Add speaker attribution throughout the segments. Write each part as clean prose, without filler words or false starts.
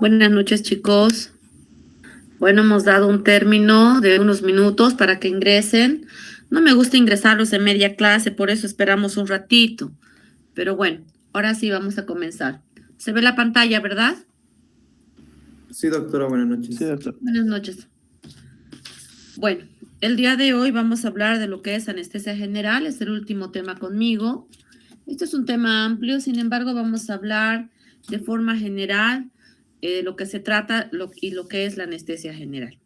Speaker 1: Buenas noches, chicos. Bueno, hemos dado un término de unos minutos para que ingresen. No me gusta ingresarlos en media clase, por eso esperamos un ratito. Pero bueno, ahora sí vamos a comenzar. Se ve la pantalla, ¿verdad?
Speaker 2: Sí, doctora, buenas noches.
Speaker 3: Sí, doctor.
Speaker 1: Buenas noches. Bueno, el día de hoy vamos a hablar de lo que es anestesia general. Es el último tema conmigo. Este es un tema amplio, sin embargo, vamos a hablar de forma general lo que se trata y lo que es la anestesia general.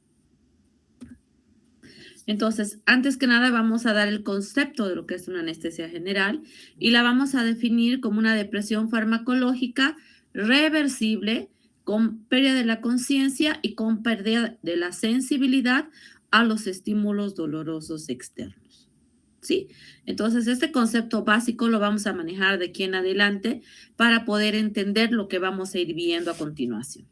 Speaker 1: Entonces, antes que nada, vamos a dar el concepto de lo que es una anestesia general y la vamos a definir como una depresión farmacológica reversible con pérdida de la conciencia y con pérdida de la sensibilidad a los estímulos dolorosos externos. ¿Sí? Entonces, este concepto básico lo vamos a manejar de aquí en adelante para poder entender lo que vamos a ir viendo a continuación.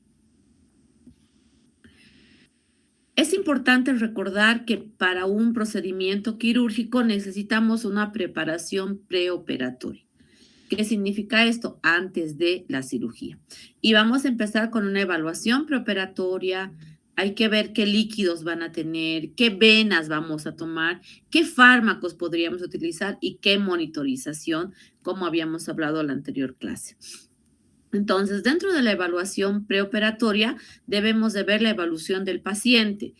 Speaker 1: Es importante recordar que para un procedimiento quirúrgico necesitamos una preparación preoperatoria. ¿Qué significa esto? Antes de la cirugía. Y vamos a empezar con una evaluación preoperatoria. Hay que ver qué líquidos van a tener, qué venas vamos a tomar, qué fármacos podríamos utilizar y qué monitorización, como habíamos hablado en la anterior clase. Entonces, dentro de la evaluación preoperatoria, debemos de ver la evolución del paciente.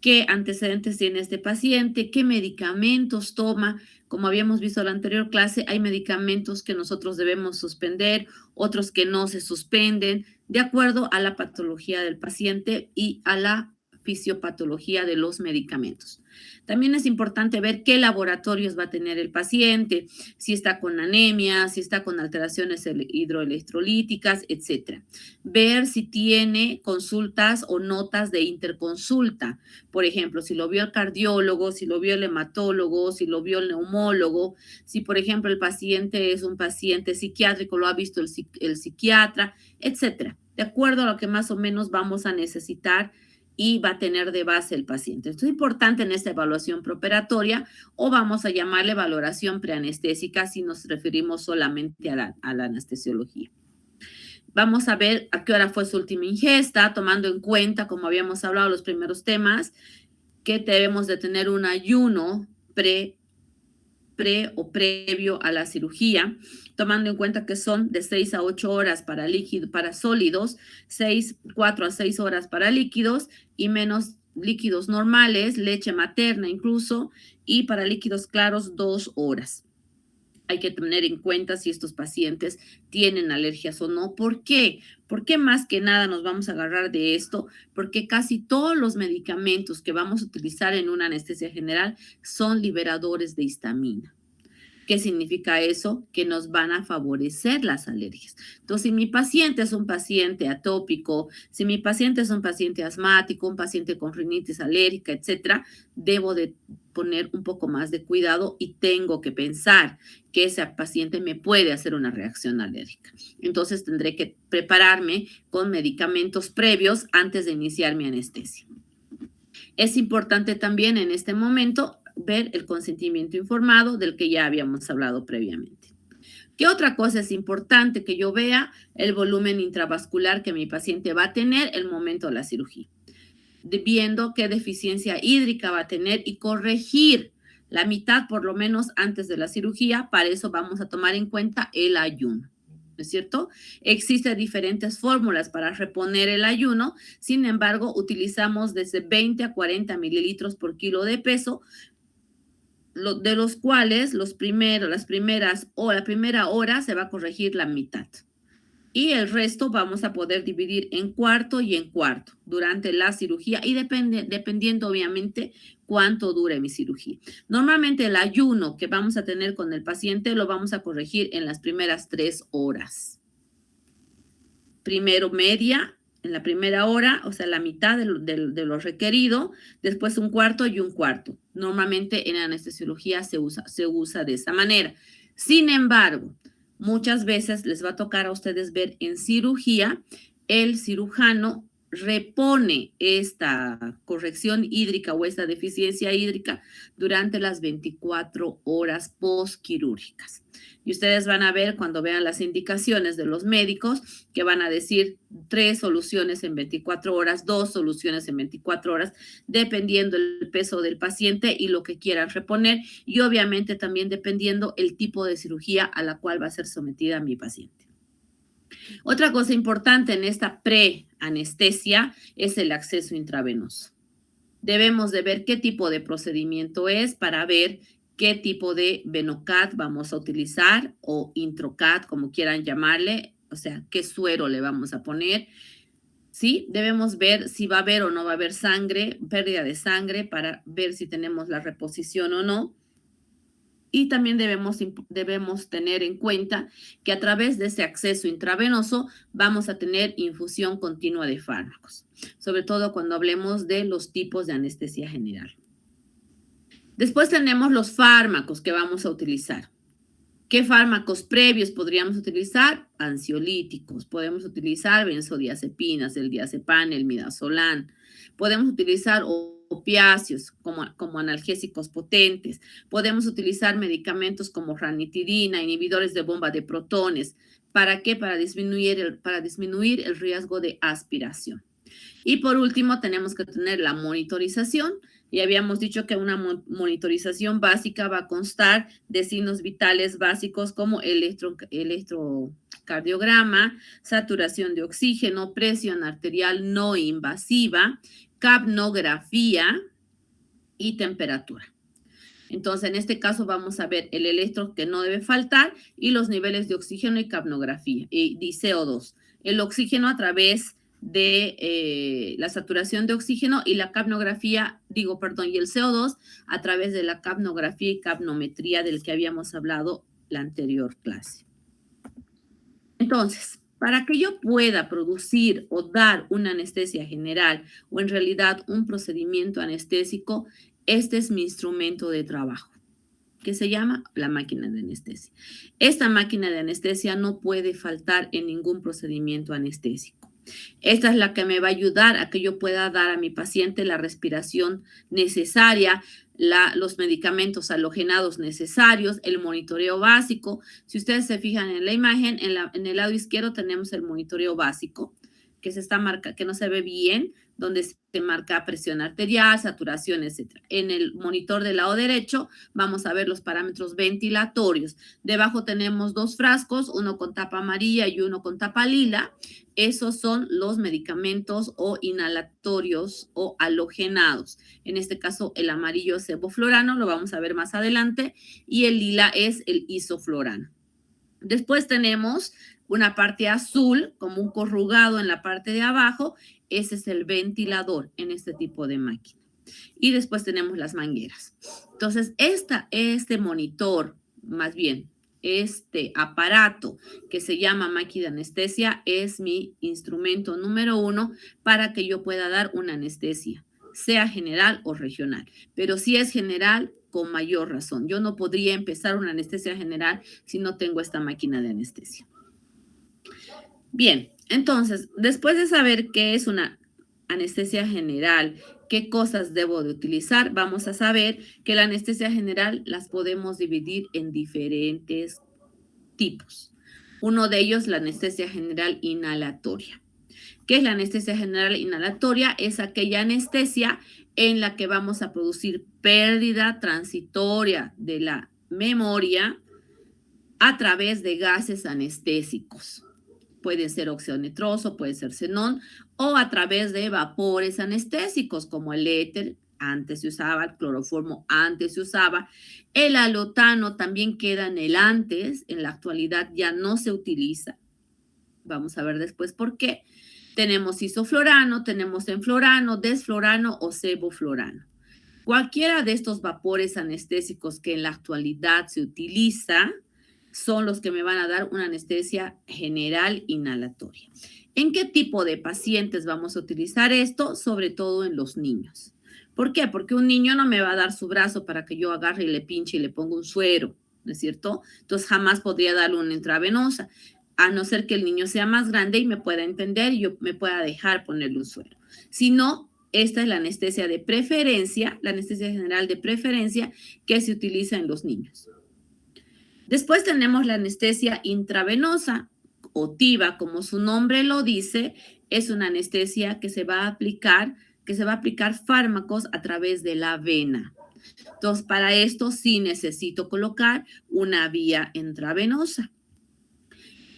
Speaker 1: ¿Qué antecedentes tiene este paciente? ¿Qué medicamentos toma? Como habíamos visto en la anterior clase, hay medicamentos que nosotros debemos suspender, otros que no se suspenden, de acuerdo a la patología del paciente y a la fisiopatología de los medicamentos. También es importante ver qué laboratorios va a tener el paciente, si está con anemia, si está con alteraciones hidroelectrolíticas, etc. Ver si tiene consultas o notas de interconsulta. Por ejemplo, si lo vio el cardiólogo, si lo vio el hematólogo, si lo vio el neumólogo, si por ejemplo el paciente es un paciente psiquiátrico, lo ha visto el psiquiatra, etcétera. De acuerdo a lo que más o menos vamos a necesitar y va a tener de base el paciente. Esto es importante en esta evaluación preoperatoria o vamos a llamarle valoración preanestésica si nos referimos solamente a la anestesiología. Vamos a ver a qué hora fue su última ingesta, tomando en cuenta, como habíamos hablado en los primeros temas, que debemos de tener un ayuno pre o previo a la cirugía, tomando en cuenta que son de 6 a 8 horas para sólidos, 4 a 6 horas para líquidos y menos líquidos normales, leche materna incluso, y para líquidos claros 2 horas. Hay que tener en cuenta si estos pacientes tienen alergias o no. ¿Por qué? ¿Por qué más que nada nos vamos a agarrar de esto? Porque casi todos los medicamentos que vamos a utilizar en una anestesia general son liberadores de histamina. ¿Qué significa eso? Que nos van a favorecer las alergias. Entonces, si mi paciente es un paciente atópico, si mi paciente es un paciente asmático, un paciente con rinitis alérgica, etcétera, debo de poner un poco más de cuidado y tengo que pensar que ese paciente me puede hacer una reacción alérgica. Entonces, tendré que prepararme con medicamentos previos antes de iniciar mi anestesia. Es importante también en este momento ver el consentimiento informado del que ya habíamos hablado previamente. ¿Qué otra cosa es importante que yo vea? El volumen intravascular que mi paciente va a tener el momento de la cirugía. Viendo qué deficiencia hídrica va a tener y corregir la mitad por lo menos antes de la cirugía. Para eso vamos a tomar en cuenta el ayuno. ¿No es cierto? Existen diferentes fórmulas para reponer el ayuno, sin embargo, utilizamos desde 20 a 40 mililitros por kilo de peso, de los cuales la primera hora se va a corregir la mitad. Y el resto vamos a poder dividir en cuarto y en cuarto durante la cirugía y dependiendo obviamente cuánto dure mi cirugía. Normalmente el ayuno que vamos a tener con el paciente lo vamos a corregir en las primeras 3 horas. Primero media, en la primera hora, o sea, la mitad de lo requerido, después un cuarto y un cuarto. Normalmente en anestesiología se usa de esa manera. Sin embargo, muchas veces les va a tocar a ustedes ver en cirugía, el cirujano repone esta corrección hídrica o esta deficiencia hídrica durante las 24 horas postquirúrgicas. Y ustedes van a ver cuando vean las indicaciones de los médicos que van a decir 3 soluciones en 24 horas, 2 soluciones en 24 horas, dependiendo el peso del paciente y lo que quieran reponer, y obviamente también dependiendo el tipo de cirugía a la cual va a ser sometida mi paciente. Otra cosa importante en esta preanestesia es el acceso intravenoso. Debemos de ver qué tipo de procedimiento es para ver qué tipo de Venocat vamos a utilizar o Introcat, como quieran llamarle, o sea, qué suero le vamos a poner. ¿Sí? Debemos ver si va a haber o no va a haber sangre, pérdida de sangre, para ver si tenemos la reposición o no. Y también debemos tener en cuenta que a través de ese acceso intravenoso vamos a tener infusión continua de fármacos, sobre todo cuando hablemos de los tipos de anestesia general. Después tenemos los fármacos que vamos a utilizar. ¿Qué fármacos previos podríamos utilizar? Ansiolíticos. Podemos utilizar benzodiazepinas, el diazepam, el midazolam. Podemos utilizar opiáceos como analgésicos potentes. Podemos utilizar medicamentos como ranitidina, inhibidores de bomba de protones. ¿Para qué? Para disminuir el riesgo de aspiración. Y por último, tenemos que tener la monitorización. Y habíamos dicho que una monitorización básica va a constar de signos vitales básicos como electrocardiograma, saturación de oxígeno, presión arterial no invasiva, capnografía y temperatura. Entonces, en este caso vamos a ver el electro que no debe faltar y los niveles de oxígeno y capnografía y CO2. El oxígeno a través de la saturación de oxígeno y la capnografía, y el CO2 a través de la capnografía y capnometría del que habíamos hablado la anterior clase. Entonces, para que yo pueda producir o dar una anestesia general o en realidad un procedimiento anestésico, este es mi instrumento de trabajo, que se llama la máquina de anestesia. Esta máquina de anestesia no puede faltar en ningún procedimiento anestésico. Esta es la que me va a ayudar a que yo pueda dar a mi paciente la respiración necesaria, los medicamentos halogenados necesarios, el monitoreo básico. Si ustedes se fijan en la imagen, en el lado izquierdo tenemos el monitoreo básico, que no se ve bien, donde se marca presión arterial, saturación, etc. En el monitor del lado derecho vamos a ver los parámetros ventilatorios. Debajo tenemos 2 frascos, uno con tapa amarilla y uno con tapa lila. Esos son los medicamentos o inhalatorios o halogenados. En este caso, el amarillo es sevoflurano, lo vamos a ver más adelante, y el lila es el isoflurano. Después tenemos una parte azul, como un corrugado en la parte de abajo. Ese es el ventilador en este tipo de máquina. Y después tenemos las mangueras. Entonces, este monitor, más bien, este aparato que se llama máquina de anestesia es mi instrumento número 1 para que yo pueda dar una anestesia, sea general o regional. Pero si es general, con mayor razón. Yo no podría empezar una anestesia general si no tengo esta máquina de anestesia. Bien, entonces, después de saber qué es una anestesia general, qué cosas debo de utilizar, vamos a saber que la anestesia general las podemos dividir en diferentes tipos. Uno de ellos, la anestesia general inhalatoria. ¿Qué es la anestesia general inhalatoria? Es aquella anestesia en la que vamos a producir pérdida transitoria de la memoria a través de gases anestésicos. Puede ser óxido nitroso, puede ser xenón, o a través de vapores anestésicos como el éter, antes se usaba, el cloroformo antes se usaba, el halotano también queda en el antes, en la actualidad ya no se utiliza. Vamos a ver después por qué. Tenemos isoflurano, tenemos enflurano, desflurano o sevoflurano. Cualquiera de estos vapores anestésicos que en la actualidad se utiliza son los que me van a dar una anestesia general inhalatoria. ¿En qué tipo de pacientes vamos a utilizar esto? Sobre todo en los niños. ¿Por qué? Porque un niño no me va a dar su brazo para que yo agarre y le pinche y le ponga un suero, ¿no es cierto? Entonces jamás podría darle una intravenosa. a no ser que el niño sea más grande y me pueda entender y yo me pueda dejar ponerle un suero. Si no, esta es la anestesia de preferencia, la anestesia general de preferencia que se utiliza en los niños. Después tenemos la anestesia intravenosa o TIVA, como su nombre lo dice, es una anestesia que se va a aplicar fármacos a través de la vena. Entonces, para esto sí necesito colocar una vía intravenosa.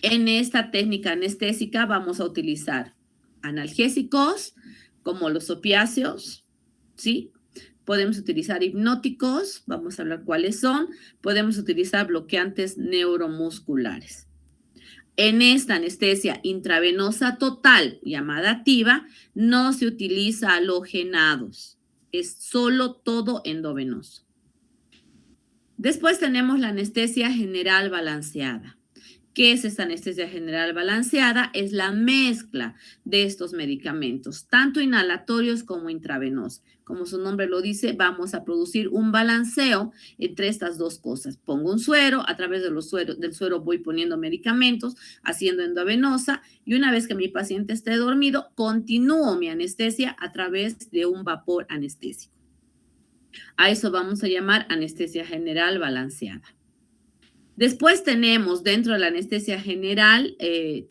Speaker 1: En esta técnica anestésica vamos a utilizar analgésicos como los opiáceos, ¿sí? Podemos utilizar hipnóticos, vamos a hablar cuáles son. Podemos utilizar bloqueantes neuromusculares. En esta anestesia intravenosa total, llamada TIVA, no se utiliza halogenados. Es solo todo endovenoso. Después tenemos la anestesia general balanceada. ¿Qué es esta anestesia general balanceada? Es la mezcla de estos medicamentos, tanto inhalatorios como intravenosos. Como su nombre lo dice, vamos a producir un balanceo entre estas dos cosas. Pongo un suero, a través del suero voy poniendo medicamentos, haciendo endovenosa, y una vez que mi paciente esté dormido, continúo mi anestesia a través de un vapor anestésico. A eso vamos a llamar anestesia general balanceada. Después tenemos dentro de la anestesia general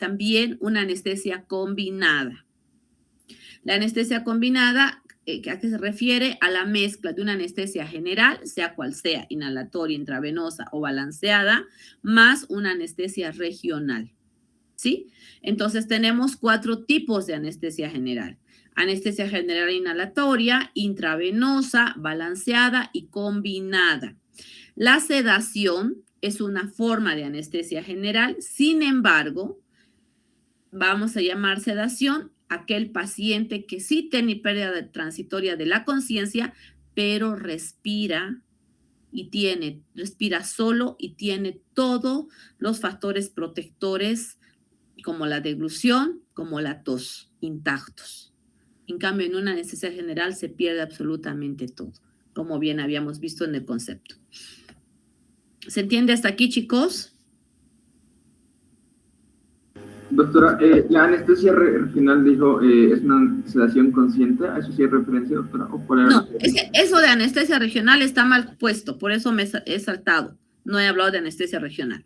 Speaker 1: también una anestesia combinada. La anestesia combinada, ¿a qué se refiere? A la mezcla de una anestesia general, sea cual sea, inhalatoria, intravenosa o balanceada, más una anestesia regional, ¿sí? Entonces tenemos 4 tipos de anestesia general. Anestesia general inhalatoria, intravenosa, balanceada y combinada. La sedación es una forma de anestesia general, sin embargo, vamos a llamar sedación aquel paciente que sí tiene pérdida transitoria de la conciencia, pero respira solo y tiene todos los factores protectores como la deglución, como la tos, intactos. En cambio, en una anestesia general se pierde absolutamente todo, como bien habíamos visto en el concepto. ¿Se entiende hasta aquí, chicos?
Speaker 2: Doctora, la anestesia regional dijo, es una sedación consciente, ¿a eso sí hay referencia, doctora? ¿O cuál era?
Speaker 1: No, eso de anestesia regional está mal puesto, por eso me he saltado. No he hablado de anestesia regional.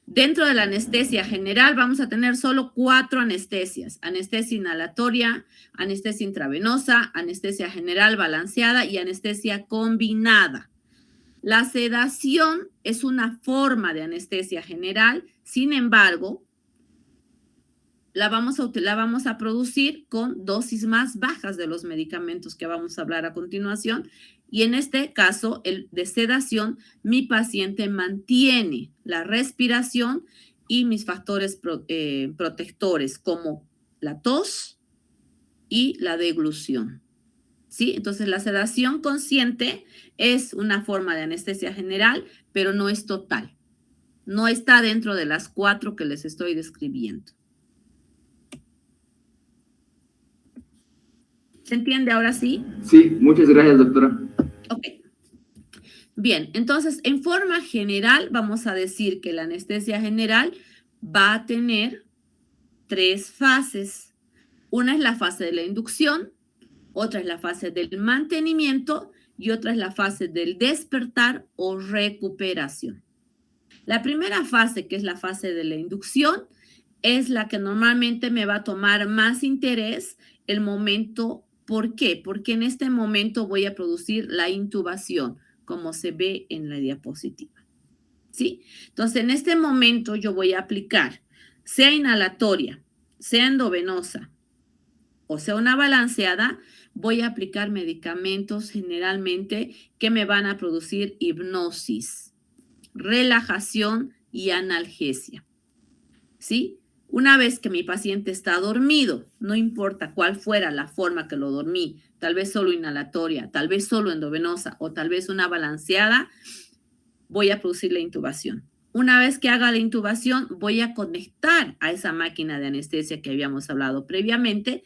Speaker 1: Dentro de la anestesia general vamos a tener solo 4 anestesias: anestesia inhalatoria, anestesia intravenosa, anestesia general balanceada y anestesia combinada. La sedación es una forma de anestesia general, sin embargo, la vamos a producir con dosis más bajas de los medicamentos que vamos a hablar a continuación. Y en este caso, el de sedación, mi paciente mantiene la respiración y mis factores protectores, como la tos y la deglución. ¿Sí? Entonces, la sedación consciente es una forma de anestesia general, pero no es total. No está dentro de las 4 que les estoy describiendo. ¿Se entiende ahora sí?
Speaker 2: Sí, muchas gracias, doctora.
Speaker 1: Ok. Bien, entonces, en forma general, vamos a decir que la anestesia general va a tener 3 fases. Una es la fase de la inducción, otra es la fase del mantenimiento y otra es la fase del despertar o recuperación. La primera fase, que es la fase de la inducción, es la que normalmente me va a tomar más interés el momento. ¿Por qué? Porque en este momento voy a producir la intubación, como se ve en la diapositiva. ¿Sí? Entonces, en este momento yo voy a aplicar, sea inhalatoria, sea endovenosa o sea una balanceada, voy a aplicar medicamentos generalmente que me van a producir hipnosis, relajación y analgesia. ¿Sí? Una vez que mi paciente está dormido, no importa cuál fuera la forma que lo dormí, tal vez solo inhalatoria, tal vez solo endovenosa o tal vez una balanceada, voy a producir la intubación. Una vez que haga la intubación, voy a conectar a esa máquina de anestesia que habíamos hablado previamente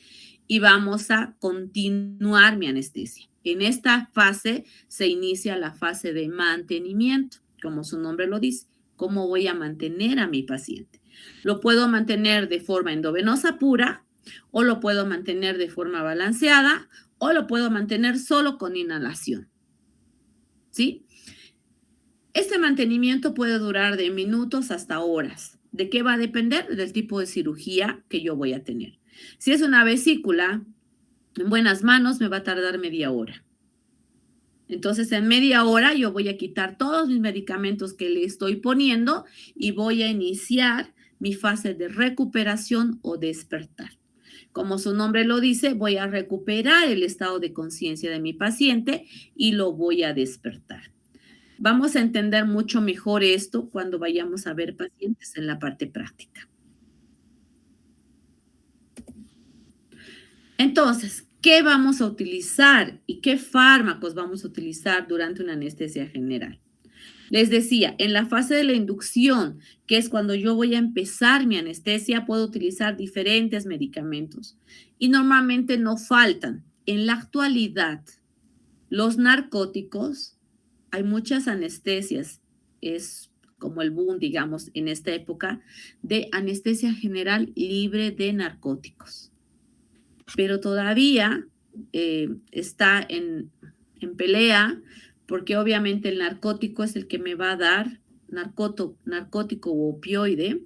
Speaker 1: y vamos a continuar mi anestesia. En esta fase se inicia la fase de mantenimiento, como su nombre lo dice. ¿Cómo voy a mantener a mi paciente? Lo puedo mantener de forma endovenosa pura, o lo puedo mantener de forma balanceada, o lo puedo mantener solo con inhalación. ¿Sí? Este mantenimiento puede durar de minutos hasta horas. ¿De qué va a depender? Del tipo de cirugía que yo voy a tener. Si es una vesícula, en buenas manos me va a tardar media hora. Entonces, en media hora yo voy a quitar todos mis medicamentos que le estoy poniendo y voy a iniciar mi fase de recuperación o despertar. Como su nombre lo dice, voy a recuperar el estado de conciencia de mi paciente y lo voy a despertar. Vamos a entender mucho mejor esto cuando vayamos a ver pacientes en la parte práctica. Entonces, ¿qué vamos a utilizar y qué fármacos vamos a utilizar durante una anestesia general? Les decía, en la fase de la inducción, que es cuando yo voy a empezar mi anestesia, puedo utilizar diferentes medicamentos y normalmente no faltan. En la actualidad, los narcóticos, hay muchas anestesias, es como el boom, digamos, en esta época, de anestesia general libre de narcóticos. Pero todavía está en pelea, porque obviamente el narcótico es el que me va a dar, narcótico o opioide,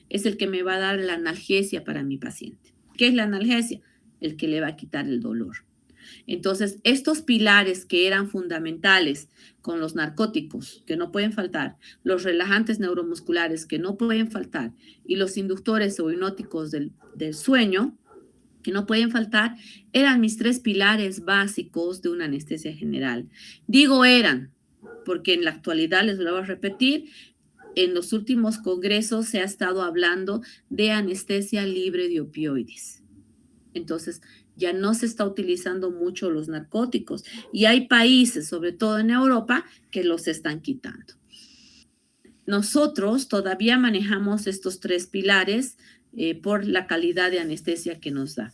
Speaker 1: es el que me va a dar la analgesia para mi paciente. ¿Qué es la analgesia? El que le va a quitar el dolor. Entonces, estos pilares que eran fundamentales con los narcóticos, que no pueden faltar, los relajantes neuromusculares, que no pueden faltar, y los inductores o hipnóticos del sueño, que no pueden faltar, eran mis 3 pilares básicos de una anestesia general. Digo eran, porque en la actualidad, les vuelvo a repetir, en los últimos congresos se ha estado hablando de anestesia libre de opioides. Entonces, ya no se está utilizando mucho los narcóticos y hay países, sobre todo en Europa, que los están quitando. Nosotros todavía manejamos estos 3 pilares por la calidad de anestesia que nos da.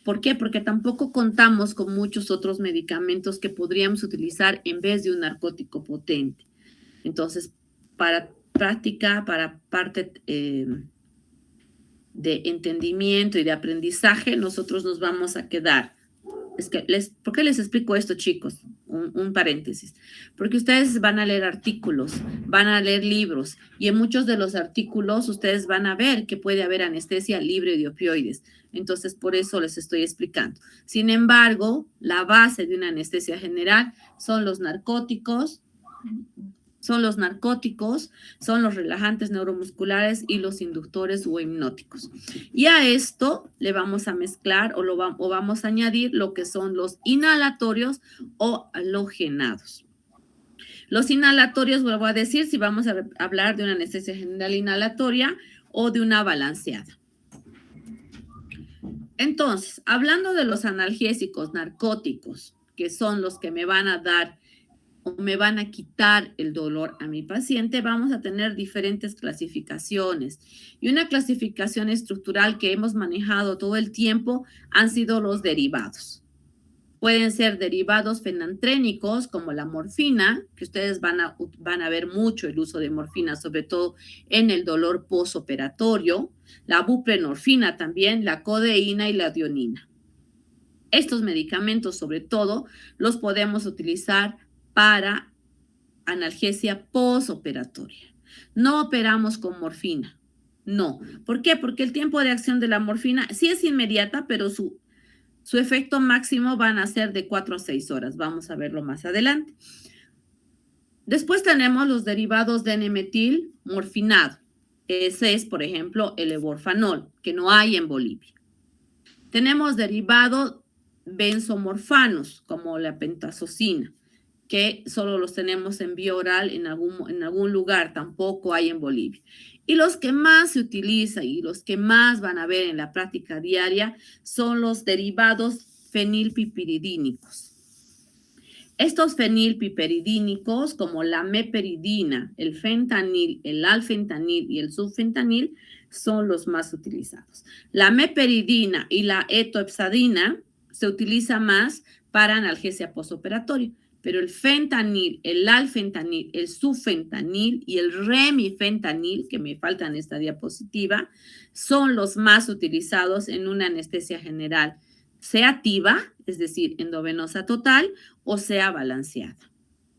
Speaker 1: ¿Por qué? Porque tampoco contamos con muchos otros medicamentos que podríamos utilizar en vez de un narcótico potente. Entonces, para práctica, para parte de entendimiento y de aprendizaje, nosotros nos vamos a quedar. ¿Por qué les explico esto, chicos? Un paréntesis. Porque ustedes van a leer artículos, van a leer libros, y en muchos de los artículos ustedes van a ver que puede haber anestesia libre de opioides. Entonces, por eso les estoy explicando. Sin embargo, la base de una anestesia general son los narcóticos, son los relajantes neuromusculares y los inductores o hipnóticos. Y a esto le vamos a mezclar o vamos a añadir lo que son los inhalatorios o halogenados. Los inhalatorios, vuelvo a decir, si vamos a hablar de una anestesia general inhalatoria o de una balanceada. Entonces, hablando de los analgésicos narcóticos, que son los que me van a dar o me van a quitar el dolor a mi paciente, vamos a tener diferentes clasificaciones. Y una clasificación estructural que hemos manejado todo el tiempo han sido los derivados. Pueden ser derivados fenantrénicos como la morfina, que ustedes van a ver mucho el uso de morfina, sobre todo en el dolor postoperatorio, la buprenorfina también, la codeína y la dionina. Estos medicamentos, sobre todo, los podemos utilizar para analgesia postoperatoria. No operamos con morfina, no. ¿Por qué? Porque el tiempo de acción de la morfina sí es inmediata, pero su efecto máximo van a ser de 4 a 6 horas. Vamos a verlo más adelante. Después tenemos los derivados de N-metil morfinado. Ese es, por ejemplo, el evorfanol, que no hay en Bolivia. Tenemos derivados benzomorfanos, como la pentazocina, que solo los tenemos en vía oral en algún lugar, tampoco hay en Bolivia. Y los que más se utilizan y los que más van a ver en la práctica diaria son los derivados fenilpiperidínicos. Estos fenilpiperidínicos, como la meperidina, el fentanil, el alfentanil y el sulfentanil, son los más utilizados. La meperidina y la etohepsadina se utiliza más para analgesia postoperatoria, pero el fentanil, el alfentanil, el sufentanil y el remifentanil, que me falta en esta diapositiva, son los más utilizados en una anestesia general, sea activa, es decir, endovenosa total, o sea balanceada,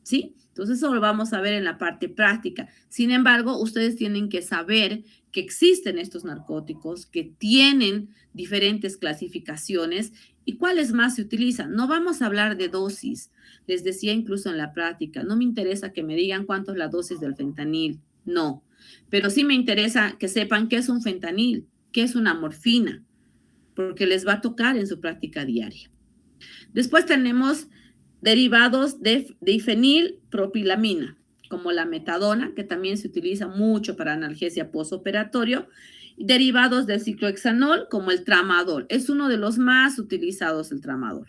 Speaker 1: ¿sí? Entonces eso lo vamos a ver en la parte práctica. Sin embargo, ustedes tienen que saber que existen estos narcóticos, que tienen diferentes clasificaciones y cuáles más se utilizan. No vamos a hablar de dosis, les decía incluso en la práctica, no me interesa que me digan cuánto es la dosis del fentanil, no, pero sí me interesa que sepan qué es un fentanil, qué es una morfina, porque les va a tocar en su práctica diaria. Después tenemos derivados de difenilpropilamina, como la metadona, que también se utiliza mucho para analgesia postoperatorio, derivados del ciclohexanol, como el tramadol. Es uno de los más utilizados, el tramadol.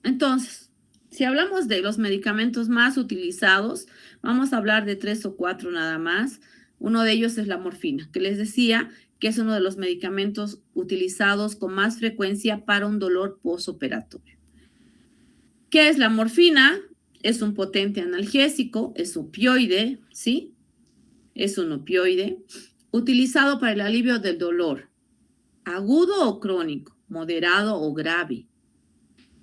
Speaker 1: Entonces, si hablamos de los medicamentos más utilizados, vamos a hablar de 3 o 4 nada más. Uno de ellos es la morfina, que les decía que es uno de los medicamentos utilizados con más frecuencia para un dolor postoperatorio. ¿Qué es la morfina? Es un potente analgésico, es opioide, ¿sí? Es un opioide utilizado para el alivio del dolor, agudo o crónico, moderado o grave.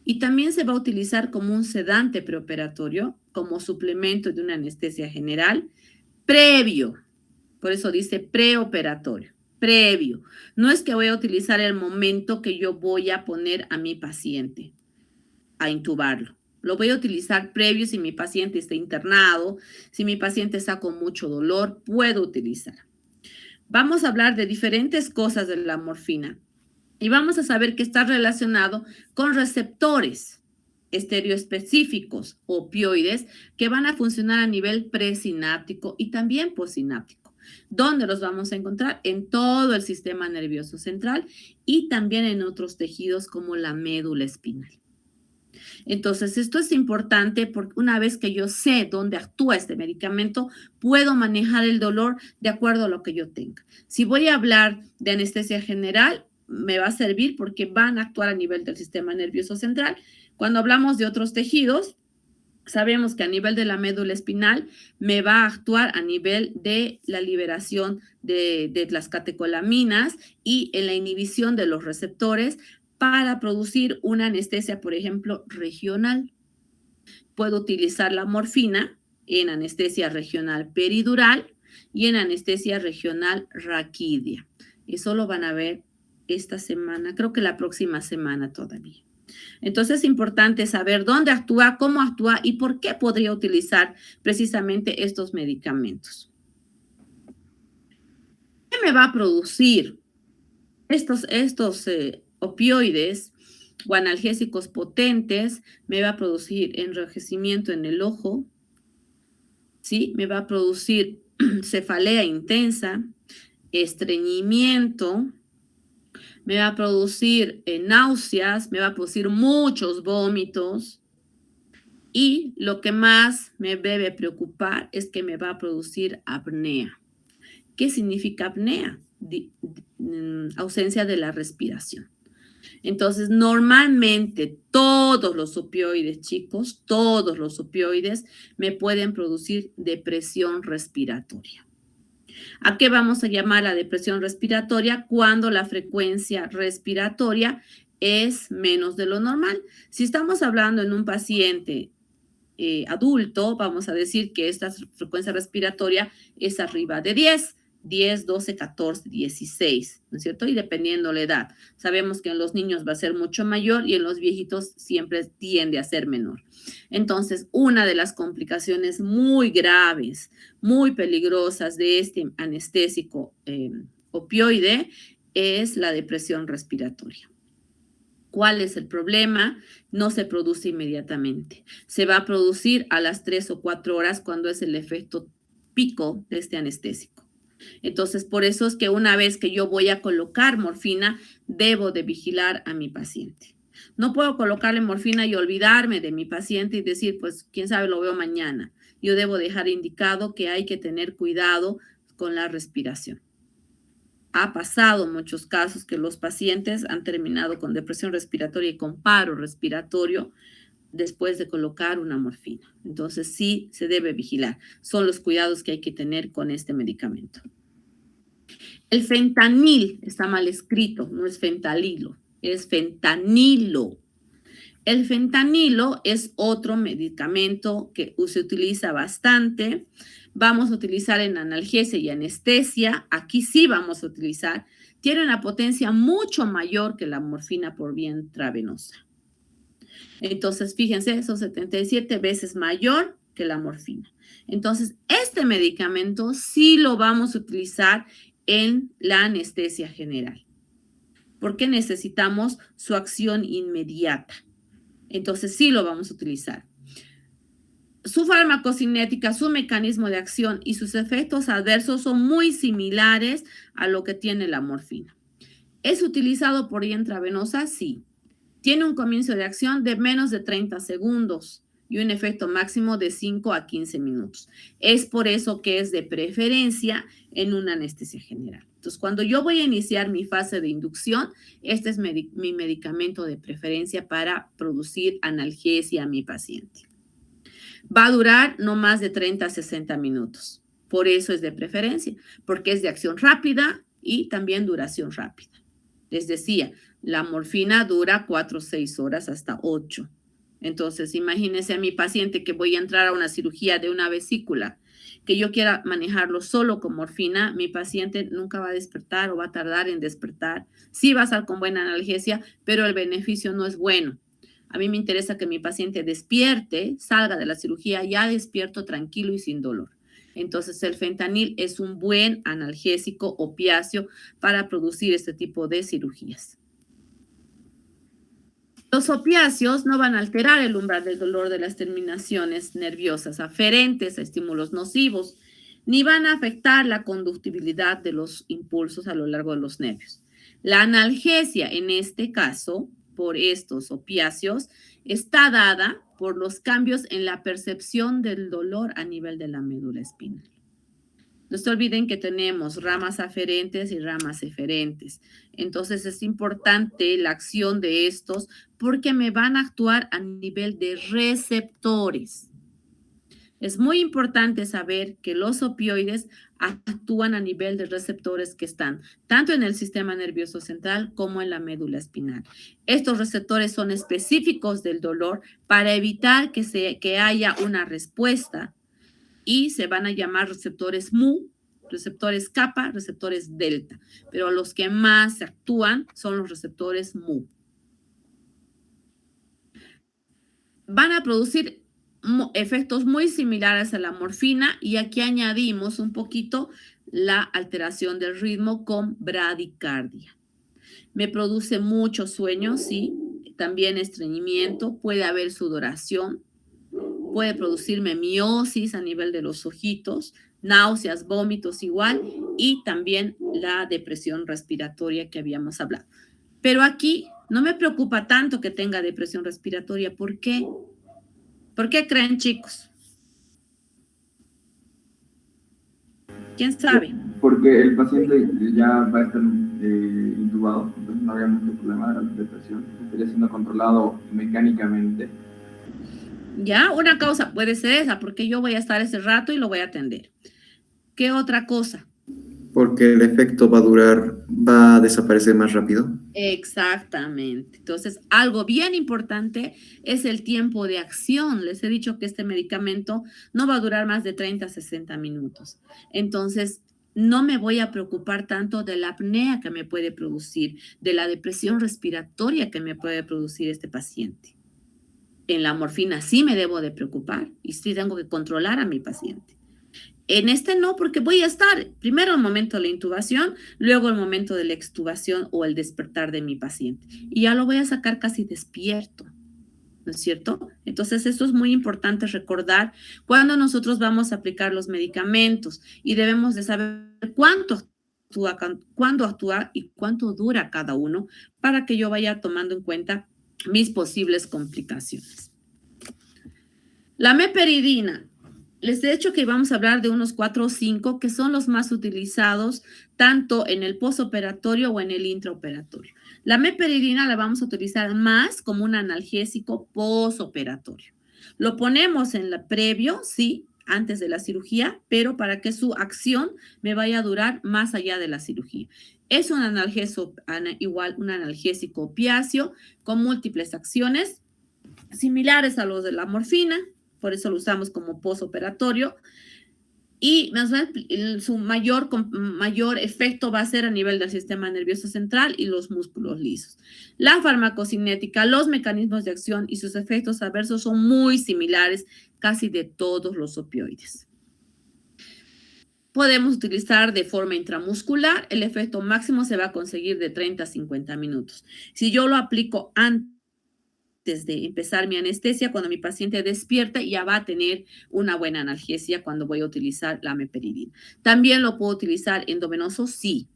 Speaker 1: Y también se va a utilizar como un sedante preoperatorio, como suplemento de una anestesia general, previo. Por eso dice preoperatorio, previo. No es que voy a utilizar el momento que yo voy a poner a mi paciente a intubarlo. Lo voy a utilizar previo si mi paciente está internado, si mi paciente está con mucho dolor, puedo utilizar. Vamos a hablar de diferentes cosas de la morfina y vamos a saber que está relacionado con receptores estereoespecíficos opioides que van a funcionar a nivel presináptico y también postsináptico. ¿Dónde los vamos a encontrar? En todo el sistema nervioso central y también en otros tejidos como la médula espinal. Entonces, esto es importante porque una vez que yo sé dónde actúa este medicamento, puedo manejar el dolor de acuerdo a lo que yo tenga. Si voy a hablar de anestesia general, me va a servir porque van a actuar a nivel del sistema nervioso central. Cuando hablamos de otros tejidos, sabemos que a nivel de la médula espinal me va a actuar a nivel de la liberación de las catecolaminas y en la inhibición de los receptores para producir una anestesia, por ejemplo, regional. Puedo utilizar la morfina en anestesia regional peridural y en anestesia regional raquídea. Eso lo van a ver esta semana, creo que la próxima semana todavía. Entonces es importante saber dónde actúa, cómo actúa y por qué podría utilizar precisamente estos medicamentos. ¿Qué me va a producir estos opioides o analgésicos potentes? Me va a producir enrojecimiento en el ojo, ¿sí? Me va a producir cefalea intensa, estreñimiento, me va a producir náuseas, me va a producir muchos vómitos y lo que más me debe preocupar es que me va a producir apnea. ¿Qué significa apnea? Ausencia de la respiración. Entonces, normalmente todos los opioides, chicos, todos los opioides me pueden producir depresión respiratoria. ¿A qué vamos a llamar la depresión respiratoria? Cuando la frecuencia respiratoria es menos de lo normal. Si estamos hablando en un paciente adulto, vamos a decir que esta frecuencia respiratoria es arriba de 10, 12, 14, 16, ¿no es cierto? Y dependiendo la edad. Sabemos que en los niños va a ser mucho mayor y en los viejitos siempre tiende a ser menor. Entonces, una de las complicaciones muy graves, muy peligrosas de este anestésico opioide es la depresión respiratoria. ¿Cuál es el problema? No se produce inmediatamente. Se va a producir a las 3 o 4 horas cuando es el efecto pico de este anestésico. Entonces, por eso es que una vez que yo voy a colocar morfina, debo de vigilar a mi paciente. No puedo colocarle morfina y olvidarme de mi paciente y decir, pues, quién sabe, lo veo mañana. Yo debo dejar indicado que hay que tener cuidado con la respiración. ha pasado muchos casos que los pacientes han terminado con depresión respiratoria y con paro respiratorio después de colocar una morfina. Entonces sí se debe vigilar. Son los cuidados que hay que tener con este medicamento. El fentanil está mal escrito, no es fentanilo, es fentanilo. El fentanilo es otro medicamento que se utiliza bastante. Vamos a utilizar en analgesia y anestesia. Aquí sí vamos a utilizar. Tiene una potencia mucho mayor que la morfina por vía intravenosa. Entonces, fíjense, son 77 veces mayor que la morfina. Entonces, este medicamento sí lo vamos a utilizar en la anestesia general, porque necesitamos su acción inmediata. Entonces, sí lo vamos a utilizar. Su farmacocinética, su mecanismo de acción y sus efectos adversos son muy similares a lo que tiene la morfina. ¿Es utilizado por vía intravenosa? Sí. Tiene un comienzo de acción de menos de 30 segundos y un efecto máximo de 5 a 15 minutos. Es por eso que es de preferencia en una anestesia general. Entonces, cuando yo voy a iniciar mi fase de inducción, este es mi medicamento de preferencia para producir analgesia a mi paciente. Va a durar no más de 30 a 60 minutos. Por eso es de preferencia, porque es de acción rápida y también duración rápida. Les decía, la morfina dura 4 o 6 horas hasta 8. Entonces, imagínense a mi paciente que voy a entrar a una cirugía de una vesícula, que yo quiera manejarlo solo con morfina, mi paciente nunca va a despertar o va a tardar en despertar. Sí va a estar con buena analgesia, pero el beneficio no es bueno. A mí me interesa que mi paciente despierte, salga de la cirugía ya despierto, tranquilo y sin dolor. Entonces, el fentanil es un buen analgésico opiáceo para producir este tipo de cirugías. Los opiáceos no van a alterar el umbral del dolor de las terminaciones nerviosas aferentes a estímulos nocivos, ni van a afectar la conductibilidad de los impulsos a lo largo de los nervios. La analgesia, en este caso, por estos opiáceos, está dada por los cambios en la percepción del dolor a nivel de la médula espinal. No se olviden que tenemos ramas aferentes y ramas eferentes. Entonces es importante la acción de estos porque me van a actuar a nivel de receptores. Es muy importante saber que los opioides actúan a nivel de receptores que están tanto en el sistema nervioso central como en la médula espinal. Estos receptores son específicos del dolor para evitar que haya una respuesta y se van a llamar receptores mu, receptores kappa, receptores delta, pero los que más actúan son los receptores mu. Van a producir efectos muy similares a la morfina y aquí añadimos un poquito la alteración del ritmo con bradicardia. Me produce mucho sueño, sí, también estreñimiento, puede haber sudoración, puede producirme miosis a nivel de los ojitos, náuseas, vómitos igual, y también la depresión respiratoria que habíamos hablado. Pero aquí no me preocupa tanto que tenga depresión respiratoria. ¿Por qué? ¿Por qué creen, chicos? ¿Quién sabe?
Speaker 2: Porque el paciente ya va a estar intubado, entonces no había mucho problema de la depresión, estaría siendo controlado mecánicamente.
Speaker 1: Ya, una causa puede ser esa, porque yo voy a estar ese rato y lo voy a atender. ¿Qué otra cosa?
Speaker 3: Porque el efecto va a desaparecer más rápido.
Speaker 1: Exactamente. Entonces, algo bien importante es el tiempo de acción. Les he dicho que este medicamento no va a durar más de 30 a 60 minutos. Entonces, no me voy a preocupar tanto de la apnea que me puede producir, de la depresión respiratoria que me puede producir este paciente. En la morfina sí me debo de preocupar y sí tengo que controlar a mi paciente. En este no, porque voy a estar primero el momento de la intubación, luego el momento de la extubación o el despertar de mi paciente. Y ya lo voy a sacar casi despierto, ¿no es cierto? Entonces, esto es muy importante recordar cuando nosotros vamos a aplicar los medicamentos y debemos de saber cuándo actúa y cuánto dura cada uno para que yo vaya tomando en cuenta mis posibles complicaciones. La meperidina Les he dicho que vamos a hablar de unos 4 o 5 que son los más utilizados tanto en el postoperatorio o en el intraoperatorio. La meperidina la vamos a utilizar más como un analgésico postoperatorio. Lo ponemos en la previo, sí, antes de la cirugía, pero para que su acción me vaya a durar más allá de la cirugía. Es un analgésico, igual un analgésico opiáceo con múltiples acciones similares a los de la morfina, por eso lo usamos como postoperatorio, y su mayor efecto va a ser a nivel del sistema nervioso central y los músculos lisos. La farmacocinética, los mecanismos de acción y sus efectos adversos son muy similares casi de todos los opioides. Podemos utilizar de forma intramuscular, el efecto máximo se va a conseguir de 30 a 50 minutos. Si yo lo aplico antes de empezar mi anestesia, cuando mi paciente despierta, ya va a tener una buena analgesia cuando voy a utilizar la meperidina. También lo puedo utilizar endovenoso, sí,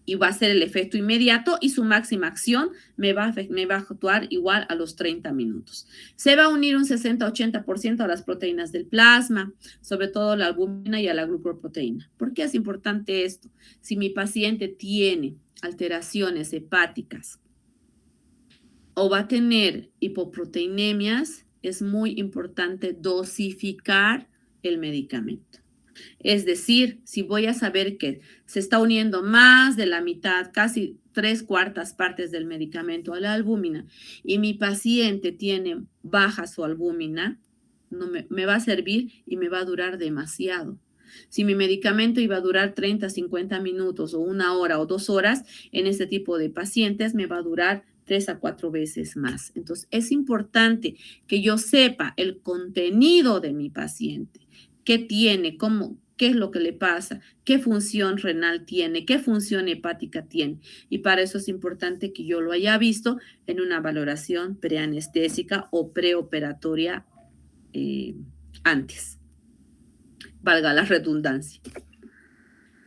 Speaker 1: y va a ser el efecto inmediato y su máxima acción me va a actuar igual a los 30 minutos. Se va a unir un 60-80% a las proteínas del plasma, sobre todo la albúmina y a la glucoproteína. ¿Por qué es importante esto? Si mi paciente tiene alteraciones hepáticas o va a tener hipoproteinemias, es muy importante dosificar el medicamento. Es decir, si voy a saber que se está uniendo más de la mitad, casi 3/4 partes del medicamento a la albúmina, y mi paciente tiene baja su albúmina, no me va a servir y me va a durar demasiado. Si mi medicamento iba a durar 30, 50 minutos o 1 hora o 2 horas, en este tipo de pacientes me va a durar 3 a 4 veces más. Entonces, es importante que yo sepa el contenido de mi paciente, qué tiene, qué es lo que le pasa, qué función renal tiene, qué función hepática tiene. Y para eso es importante que yo lo haya visto en una valoración preanestésica o preoperatoria antes. Valga la redundancia.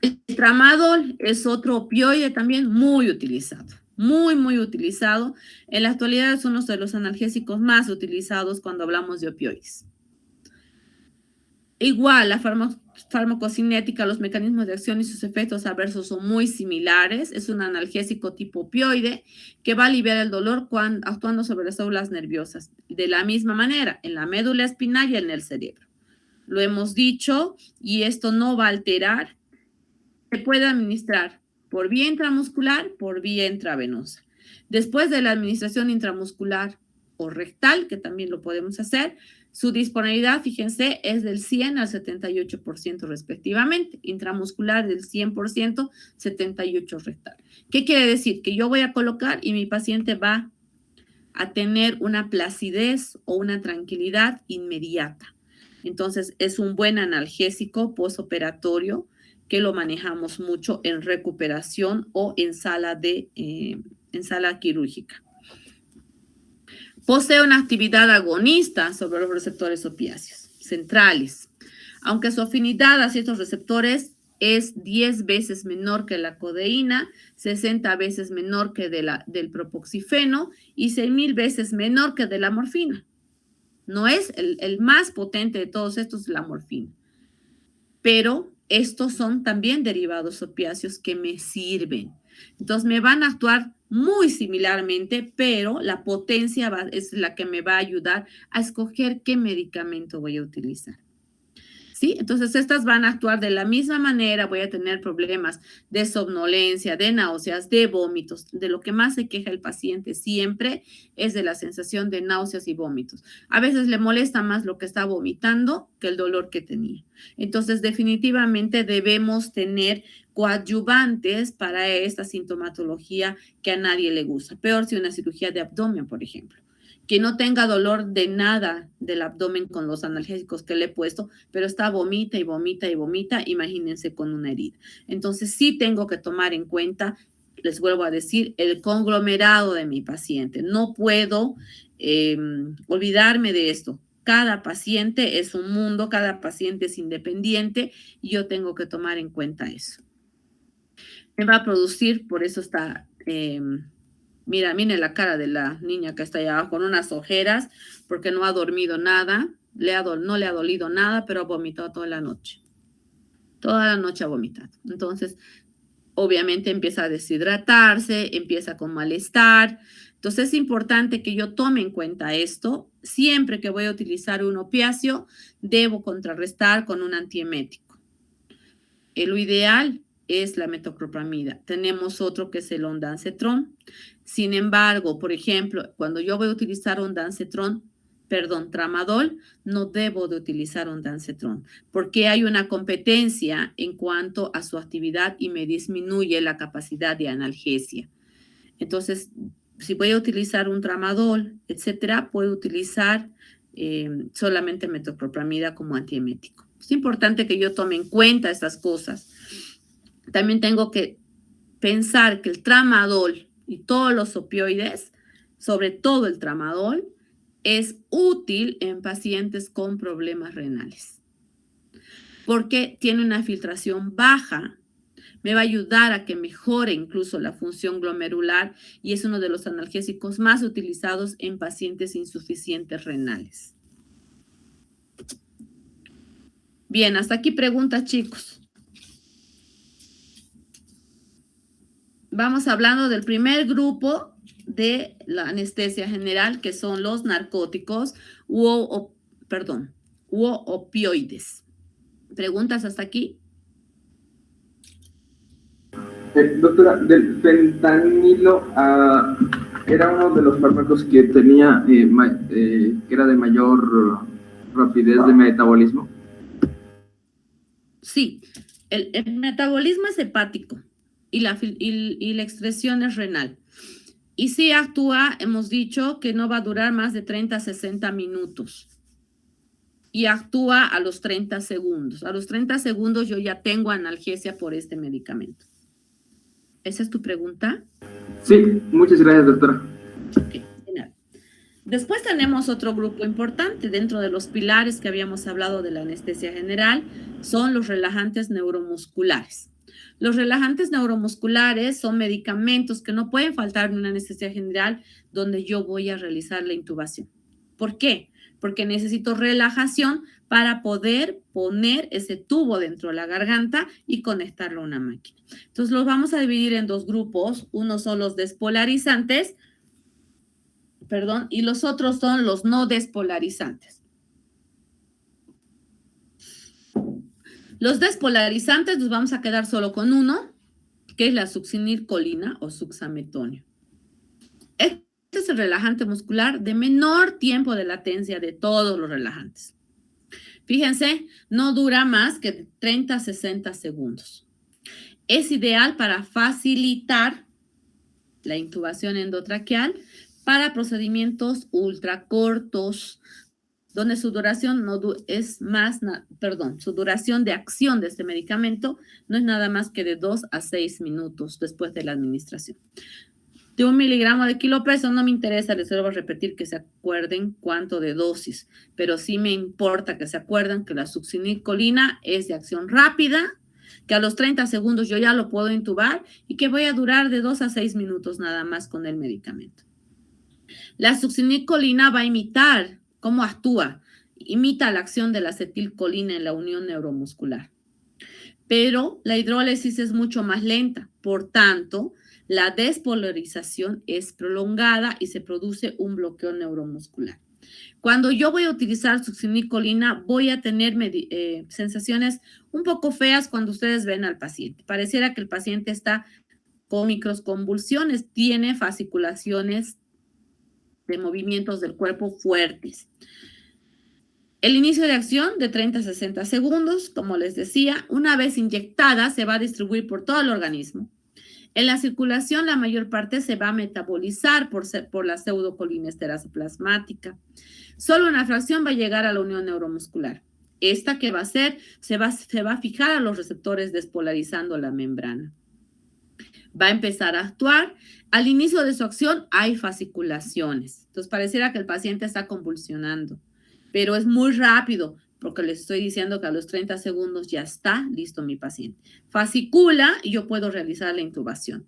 Speaker 1: El tramadol es otro opioide también muy utilizado. Muy utilizado. En la actualidad es uno de los analgésicos más utilizados cuando hablamos de opioides. Igual, la farmacocinética, los mecanismos de acción y sus efectos adversos son muy similares. Es un analgésico tipo opioide que va a aliviar el dolor actuando sobre las células nerviosas. De la misma manera, en la médula espinal y en el cerebro. Lo hemos dicho y esto no va a alterar. Se puede administrar por vía intramuscular, por vía intravenosa. Después de la administración intramuscular o rectal, que también lo podemos hacer, su disponibilidad, fíjense, es del 100 al 78% respectivamente. Intramuscular del 100%, 78% rectal. ¿Qué quiere decir? Que yo voy a colocar y mi paciente va a tener una placidez o una tranquilidad inmediata. Entonces, es un buen analgésico postoperatorio que lo manejamos mucho en recuperación o en sala quirúrgica. Posee una actividad agonista sobre los receptores opiáceos centrales, aunque su afinidad hacia estos receptores es 10 veces menor que la codeína, 60 veces menor que del propoxifeno y 6,000 veces menor que de la morfina. No es el más potente de todos estos, la morfina. Pero estos son también derivados opiáceos que me sirven. Entonces, me van a actuar muy similarmente, pero la potencia es la que me va a ayudar a escoger qué medicamento voy a utilizar. ¿Sí? Entonces, estas van a actuar de la misma manera. Voy a tener problemas de somnolencia, de náuseas, de vómitos. De lo que más se queja el paciente siempre es de la sensación de náuseas y vómitos. A veces le molesta más lo que está vomitando que el dolor que tenía. Entonces, definitivamente debemos tener coadyuvantes para esta sintomatología que a nadie le gusta. Peor si una cirugía de abdomen, por ejemplo. Que no tenga dolor de nada del abdomen con los analgésicos que le he puesto, pero está vomita, imagínense con una herida. Entonces sí tengo que tomar en cuenta, les vuelvo a decir, el conglomerado de mi paciente. No puedo olvidarme de esto. Cada paciente es un mundo, cada paciente es independiente y yo tengo que tomar en cuenta eso. Me va a producir, por eso está Mira, mire la cara de la niña que está allá abajo con unas ojeras porque no ha dormido nada, no le ha dolido nada, pero ha vomitado toda la noche. Toda la noche ha vomitado. Entonces, obviamente empieza a deshidratarse, empieza con malestar. Entonces es importante que yo tome en cuenta esto. Siempre que voy a utilizar un opiáceo, debo contrarrestar con un antiemético. Lo ideal es la metoclopramida. Tenemos otro que es el ondansetron. Sin embargo, por ejemplo, cuando yo voy a utilizar tramadol, no debo de utilizar ondansetron porque hay una competencia en cuanto a su actividad y me disminuye la capacidad de analgesia. Entonces, si voy a utilizar un tramadol, etcétera, puedo utilizar solamente metoclopramida como antiemético. Es importante que yo tome en cuenta estas cosas. También tengo que pensar que el tramadol y todos los opioides, sobre todo el tramadol, es útil en pacientes con problemas renales porque tiene una filtración baja. Me va a ayudar a que mejore incluso la función glomerular y es uno de los analgésicos más utilizados en pacientes insuficientes renales. Bien, hasta aquí preguntas, chicos. Vamos hablando del primer grupo de la anestesia general, que son los narcóticos u opioides. ¿Preguntas hasta aquí?
Speaker 2: Doctora, del fentanilo era uno de los fármacos que tenía, que era de mayor rapidez de metabolismo.
Speaker 1: Sí, el metabolismo es hepático y la excreción es renal. Y si actúa, hemos dicho que no va a durar más de 30 a 60 minutos. Y actúa a los 30 segundos. A los 30 segundos yo ya tengo analgesia por este medicamento. ¿Esa es tu pregunta?
Speaker 2: Sí, muchas gracias, doctora.
Speaker 1: Okay, de nada. Después tenemos otro grupo importante dentro de los pilares que habíamos hablado de la anestesia general, son los relajantes neuromusculares. Los relajantes neuromusculares son medicamentos que no pueden faltar en una anestesia general donde yo voy a realizar la intubación. ¿Por qué? Porque necesito relajación para poder poner ese tubo dentro de la garganta y conectarlo a una máquina. Entonces, los vamos a dividir en dos grupos. Uno son los despolarizantes, y los otros son los no despolarizantes. Los despolarizantes nos vamos a quedar solo con uno, que es la succinilcolina o suxametonio. Este es el relajante muscular de menor tiempo de latencia de todos los relajantes. Fíjense, no dura más que 30 a 60 segundos. Es ideal para facilitar la intubación endotraqueal para procedimientos ultracortos, donde su duración su duración de acción de este medicamento no es nada más que de 2 a 6 minutos después de la administración. De 1 miligramo de kilopeso no me interesa, les vuelvo a repetir que se acuerden cuánto de dosis, pero sí me importa que se acuerden que la succinilcolina es de acción rápida, que a los 30 segundos yo ya lo puedo intubar y que voy a durar de 2 a 6 minutos nada más con el medicamento. La succinilcolina va a imitar cómo actúa, imita la acción de la acetilcolina en la unión neuromuscular. Pero la hidrólisis es mucho más lenta, por tanto, la despolarización es prolongada y se produce un bloqueo neuromuscular. Cuando yo voy a utilizar succinilcolina, voy a tener sensaciones un poco feas cuando ustedes ven al paciente. Pareciera que el paciente está con microconvulsiones, tiene fasciculaciones de movimientos del cuerpo fuertes. El inicio de acción de 30 a 60 segundos, como les decía, una vez inyectada se va a distribuir por todo el organismo. En la circulación, la mayor parte se va a metabolizar por la pseudocolinesterasa plasmática. Solo una fracción va a llegar a la unión neuromuscular. Esta, ¿qué va a hacer? Se va a fijar a los receptores despolarizando la membrana. Va a empezar a actuar. Al inicio de su acción hay fasciculaciones. Entonces, pareciera que el paciente está convulsionando, pero es muy rápido, porque les estoy diciendo que a los 30 segundos ya está listo mi paciente. Fascicula y yo puedo realizar la intubación.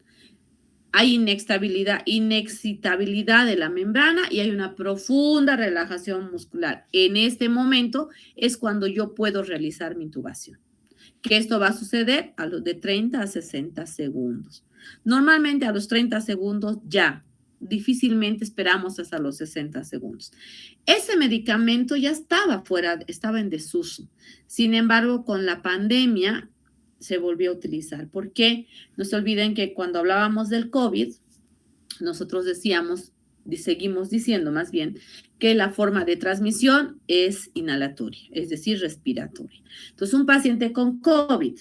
Speaker 1: hay inexcitabilidad de la membrana y hay una profunda relajación muscular. En este momento es cuando yo puedo realizar mi intubación, que esto va a suceder a los de 30 a 60 segundos. Normalmente a los 30 segundos ya, difícilmente esperamos hasta los 60 segundos. Ese medicamento ya estaba en desuso. Sin embargo, con la pandemia se volvió a utilizar. ¿Por qué? No se olviden que cuando hablábamos del COVID, nosotros decíamos, y seguimos diciendo más bien, que la forma de transmisión es inhalatoria, es decir, respiratoria. Entonces, un paciente con COVID,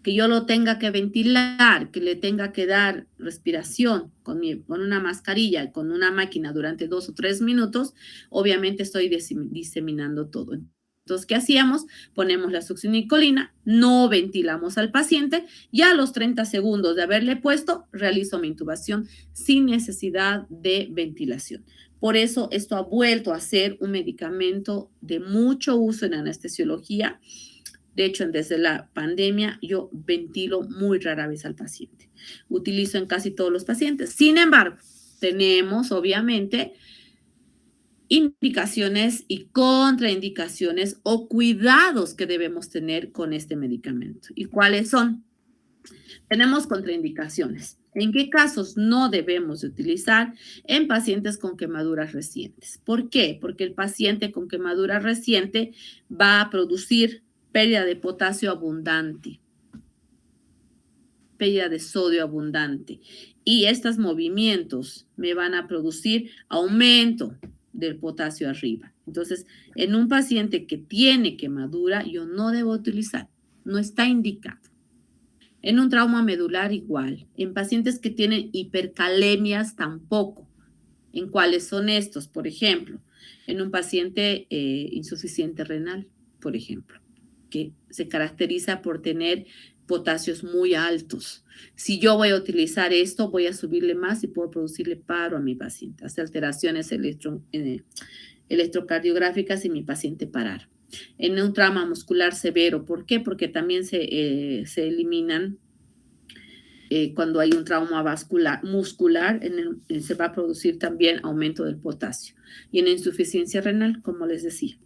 Speaker 1: que yo lo tenga que ventilar, que le tenga que dar respiración con una mascarilla, con una máquina durante 2 o 3 minutos, obviamente estoy diseminando todo. Entonces, ¿qué hacíamos? Ponemos la succinilcolina, no ventilamos al paciente y a los 30 segundos de haberle puesto, realizo mi intubación sin necesidad de ventilación. Por eso esto ha vuelto a ser un medicamento de mucho uso en anestesiología. De hecho, desde la pandemia yo ventilo muy rara vez al paciente. Utilizo en casi todos los pacientes. Sin embargo, tenemos obviamente indicaciones y contraindicaciones o cuidados que debemos tener con este medicamento. ¿Y cuáles son? Tenemos contraindicaciones. ¿En qué casos no debemos de utilizar? En pacientes con quemaduras recientes. ¿Por qué? Porque el paciente con quemadura reciente va a producir pérdida de potasio abundante, pérdida de sodio abundante. Y estos movimientos me van a producir aumento del potasio arriba. Entonces, en un paciente que tiene quemadura, yo no debo utilizar, no está indicado. En un trauma medular igual. En pacientes que tienen hipercalemias tampoco. ¿En cuáles son estos? Por ejemplo, en un paciente insuficiente renal, por ejemplo, que se caracteriza por tener potasios muy altos. Si yo voy a utilizar esto, voy a subirle más y puedo producirle paro a mi paciente, hacer alteraciones electrocardiográficas y mi paciente parar. En un trauma muscular severo, ¿por qué? Porque también se eliminan cuando hay un trauma muscular, se va a producir también aumento del potasio. Y en insuficiencia renal, como les decía.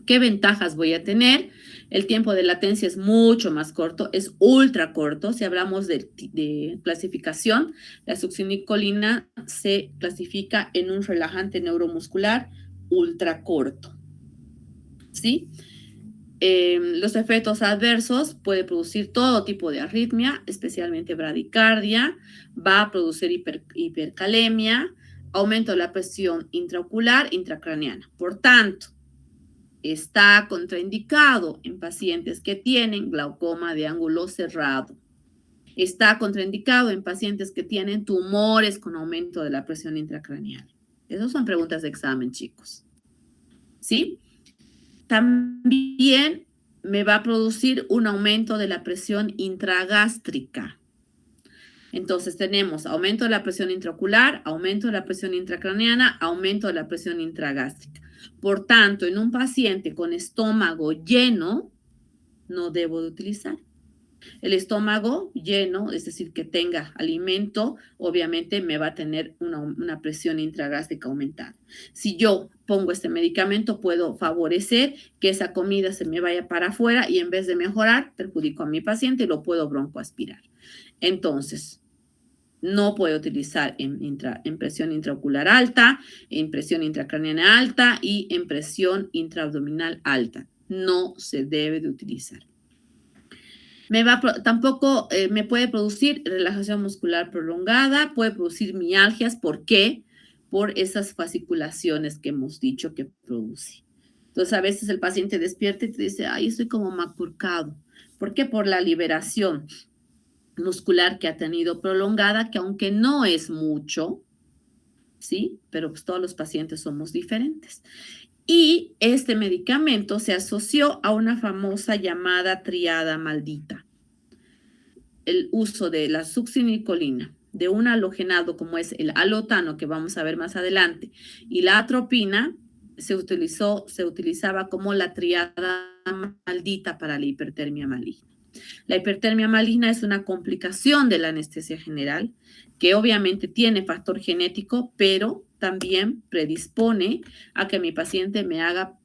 Speaker 1: ¿Qué ventajas voy a tener? El tiempo de latencia es mucho más corto, es ultra corto. Si hablamos de clasificación, la succinilcolina se clasifica en un relajante neuromuscular ultra corto. ¿Sí? Los efectos adversos puede producir todo tipo de arritmia, especialmente bradicardia, va a producir hipercalemia, aumento de la presión intraocular, intracraneana. Por tanto, está contraindicado en pacientes que tienen glaucoma de ángulo cerrado. Está contraindicado en pacientes que tienen tumores con aumento de la presión intracraneal. Esas son preguntas de examen, chicos. ¿Sí? También me va a producir un aumento de la presión intragástrica. Entonces tenemos aumento de la presión intraocular, aumento de la presión intracraneana, aumento de la presión intragástrica. Por tanto, en un paciente con estómago lleno, no debo de utilizar. El estómago lleno, es decir, que tenga alimento, obviamente me va a tener una presión intragástrica aumentada. Si yo pongo este medicamento, puedo favorecer que esa comida se me vaya para afuera y en vez de mejorar, perjudico a mi paciente y lo puedo broncoaspirar. Entonces, no puedo utilizar en presión intraocular alta, en presión intracraneana alta y en presión intraabdominal alta. No se debe de utilizar. Tampoco me puede producir relajación muscular prolongada, puede producir mialgias. ¿Por qué? Por esas fasciculaciones que hemos dicho que produce. Entonces, a veces el paciente despierta y te dice, ay, estoy como macurcado. ¿Por qué? Por la liberación muscular que ha tenido prolongada, que aunque no es mucho, ¿sí? Pero pues todos los pacientes somos diferentes. Y este medicamento se asoció a una famosa llamada triada maldita. El uso de la succinilcolina, de un halogenado como es el alotano, que vamos a ver más adelante, y la atropina, se utilizaba como la triada maldita para la hipertermia maligna. La hipertermia maligna es una complicación de la anestesia general que obviamente tiene factor genético, pero también predispone a que mi paciente me haga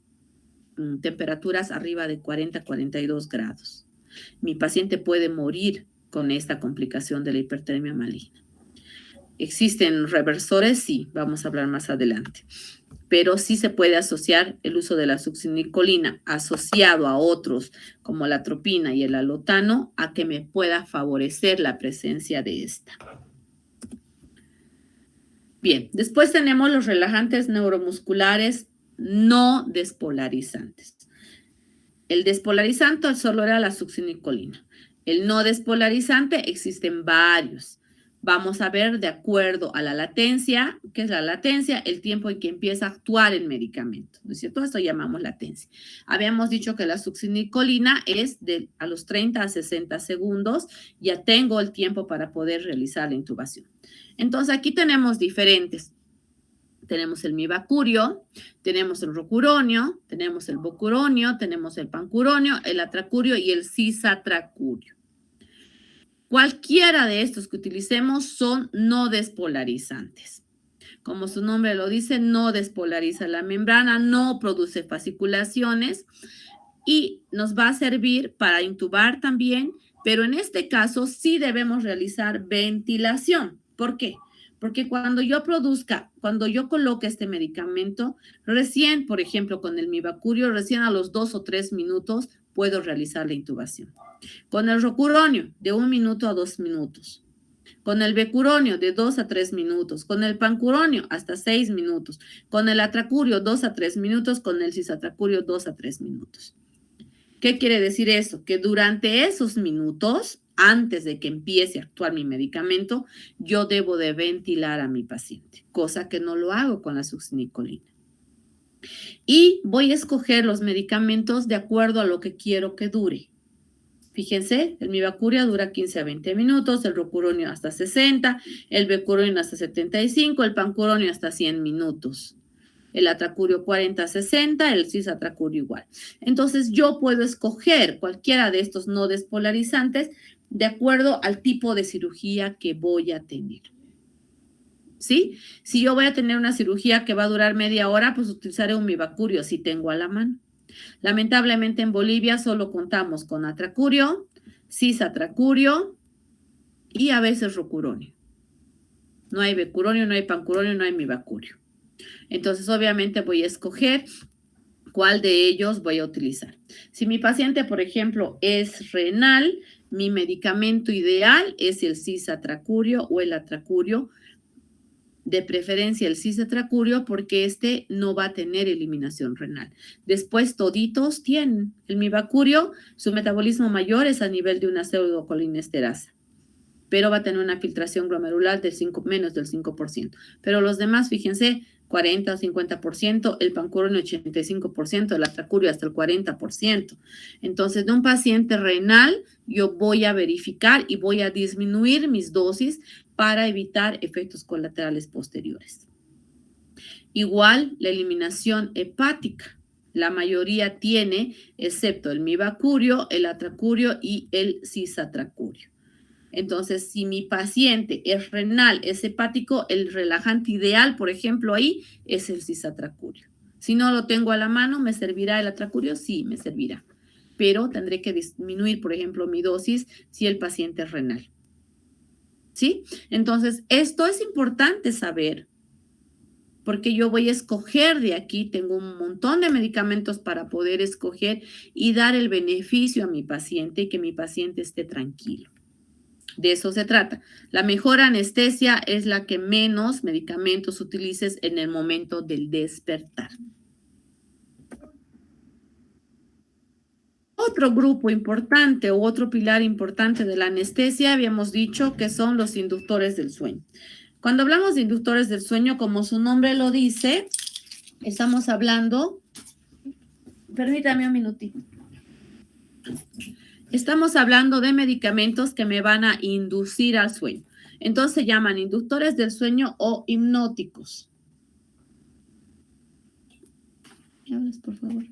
Speaker 1: temperaturas arriba de 40, 42 grados. Mi paciente puede morir con esta complicación de la hipertermia maligna. ¿Existen reversores? Sí, vamos a hablar más adelante. Pero sí se puede asociar el uso de la succinilcolina asociado a otros como la atropina y el alotano a que me pueda favorecer la presencia de esta. Bien, después tenemos los relajantes neuromusculares no despolarizantes. El despolarizante solo era la succinilcolina. El no despolarizante existen varios. Vamos a ver de acuerdo a la latencia. ¿Qué es la latencia? El tiempo en que empieza a actuar el medicamento, ¿no es cierto? Esto llamamos latencia. Habíamos dicho que la succinilcolina es a los 30 a 60 segundos. Ya tengo el tiempo para poder realizar la intubación. Entonces, aquí tenemos diferentes. Tenemos el mibacurio, tenemos el rocuronio, tenemos el bocuronio, tenemos el pancuronio, el atracurio y el cisatracurio. Cualquiera de estos que utilicemos son no despolarizantes. Como su nombre lo dice, no despolariza la membrana, no produce fasciculaciones y nos va a servir para intubar también, pero en este caso sí debemos realizar ventilación. ¿Por qué? Porque cuando yo coloque este medicamento, recién, por ejemplo, con el mibacurio, recién a los 2 o 3 minutos puedo realizar la intubación. Con el rocuronio, de 1 minuto a 2 minutos. Con el becuronio, de 2 a 3 minutos. Con el pancuronio, hasta 6 minutos. Con el atracurio, 2 a 3 minutos. Con el cisatracurio, 2 a 3 minutos. ¿Qué quiere decir eso? Que durante esos minutos, antes de que empiece a actuar mi medicamento, yo debo de ventilar a mi paciente, cosa que no lo hago con la succinilcolina. Y voy a escoger los medicamentos de acuerdo a lo que quiero que dure. Fíjense, el mibacurio dura 15 a 20 minutos, el rocuronio hasta 60, el becuronio hasta 75, el pancuronio hasta 100 minutos. El atracurio 40 a 60, el cisatracurio igual. Entonces, yo puedo escoger cualquiera de estos no despolarizantes de acuerdo al tipo de cirugía que voy a tener. ¿Sí? Si yo voy a tener una cirugía que va a durar media hora, pues utilizaré un mibacurio si tengo a la mano. Lamentablemente en Bolivia solo contamos con atracurio, cisatracurio y a veces rocuronio. No hay becuronio, no hay pancuronio, no hay mibacurio. Entonces, obviamente voy a escoger cuál de ellos voy a utilizar. Si mi paciente, por ejemplo, es renal, mi medicamento ideal es el cisatracurio o el atracurio, de preferencia el cisatracurio, porque este no va a tener eliminación renal. Después, toditos tienen. El mibacurio, su metabolismo mayor es a nivel de una pseudocolinesterasa, pero va a tener una filtración glomerular del menos del 5%. Pero los demás, fíjense, 40 o 50%, el pancuronio 85%, el atracurio hasta el 40%. Entonces, de un paciente renal, yo voy a verificar y voy a disminuir mis dosis para evitar efectos colaterales posteriores. Igual, la eliminación hepática. La mayoría tiene, excepto el mibacurio, el atracurio y el cisatracurio. Entonces, si mi paciente es renal, es hepático, el relajante ideal, por ejemplo, ahí es el cisatracurio. Si no lo tengo a la mano, ¿me servirá el atracurio? Sí, me servirá. Pero tendré que disminuir, por ejemplo, mi dosis si el paciente es renal. ¿Sí? Entonces, esto es importante saber, porque yo voy a escoger de aquí, tengo un montón de medicamentos para poder escoger y dar el beneficio a mi paciente y que mi paciente esté tranquilo. De eso se trata. La mejor anestesia es la que menos medicamentos utilices en el momento del despertar. Otro grupo importante o otro pilar importante de la anestesia, habíamos dicho que son los inductores del sueño. Cuando hablamos de inductores del sueño, como su nombre lo dice, estamos hablando, permítame un minutito. Estamos hablando de medicamentos que me van a inducir al sueño. Entonces se llaman inductores del sueño o hipnóticos. ¿Me hablas, por favor?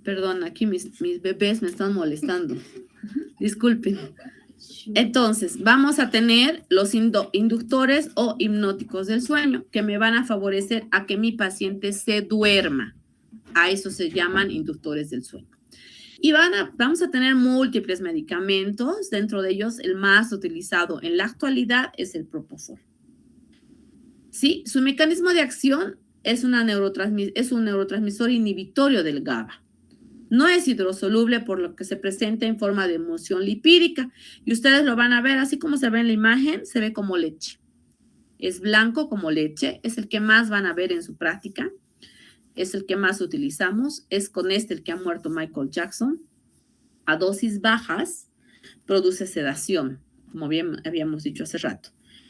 Speaker 1: Perdón, aquí mis bebés me están molestando. Disculpen. Entonces, vamos a tener los inductores o hipnóticos del sueño que me van a favorecer a que mi paciente se duerma. A eso se llaman inductores del sueño. Y vamos a tener múltiples medicamentos. Dentro de ellos, el más utilizado en la actualidad es el propofol. Sí, su mecanismo de acción es un neurotransmisor inhibitorio del GABA. No es hidrosoluble, por lo que se presenta en forma de emulsión lipídica. Y ustedes lo van a ver, así como se ve en la imagen, se ve como leche. Es blanco como leche, es el que más van a ver en su práctica. Es el que más utilizamos. Es con el que ha muerto Michael Jackson. A dosis bajas produce sedación, como bien habíamos dicho hace rato.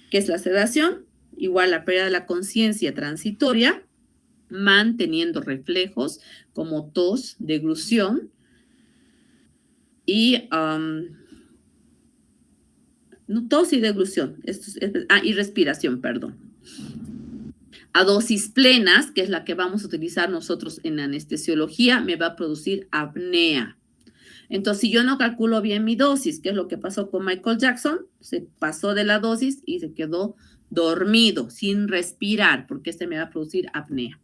Speaker 1: ¿Qué es la sedación? Igual la pérdida de la conciencia transitoria, manteniendo reflejos como tos, deglución y tos y deglución, y respiración, perdón. A dosis plenas, que es la que vamos a utilizar nosotros en anestesiología, me va a producir apnea. Entonces, si yo no calculo bien mi dosis, que es lo que pasó con Michael Jackson, se pasó de la dosis y se quedó dormido, sin respirar, porque me va a producir apnea.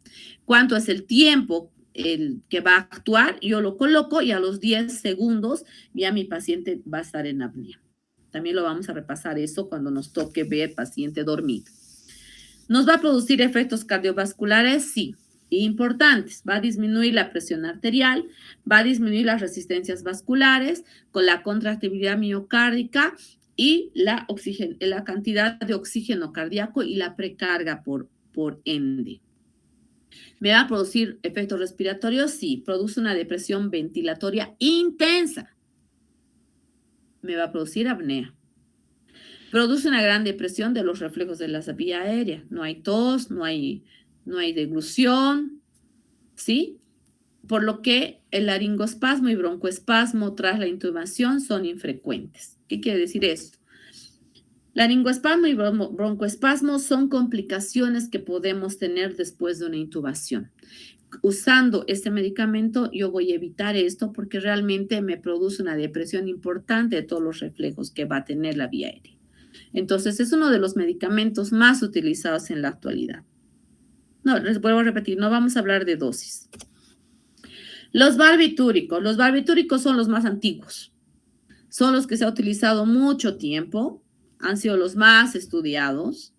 Speaker 1: ¿Cuánto es el tiempo que va a actuar? Yo lo coloco y a los 10 segundos ya mi paciente va a estar en apnea. También lo vamos a repasar eso cuando nos toque ver paciente dormido. ¿Nos va a producir efectos cardiovasculares? Sí. Importantes. Va a disminuir la presión arterial, va a disminuir las resistencias vasculares con la contractibilidad miocárdica y la cantidad de oxígeno cardíaco y la precarga por ende. ¿Me va a producir efectos respiratorios? Sí. Produce una depresión ventilatoria intensa. Me va a producir apnea. Produce una gran depresión de los reflejos de la vía aérea. No hay tos, no hay deglución, ¿sí? Por lo que el laringoespasmo y broncoespasmo tras la intubación son infrecuentes. ¿Qué quiere decir esto? Laringoespasmo y broncoespasmo son complicaciones que podemos tener después de una intubación. Usando este medicamento yo voy a evitar esto porque realmente me produce una depresión importante de todos los reflejos que va a tener la vía aérea. Entonces, es uno de los medicamentos más utilizados en la actualidad. No, les vuelvo a repetir, no vamos a hablar de dosis. Los barbitúricos son los más antiguos. Son los que se han utilizado mucho tiempo, han sido los más estudiados.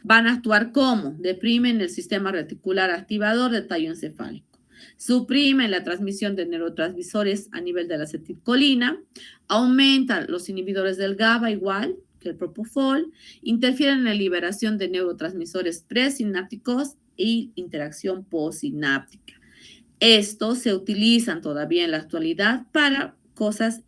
Speaker 1: Van a actuar como deprimen el sistema reticular activador del tallo encefálico. Suprimen la transmisión de neurotransmisores a nivel de la acetilcolina. Aumentan los inhibidores del GABA igual que el propofol. Interfieren en la liberación de neurotransmisores presinápticos y interacción postsináptica. Estos se utilizan todavía en la actualidad para cosas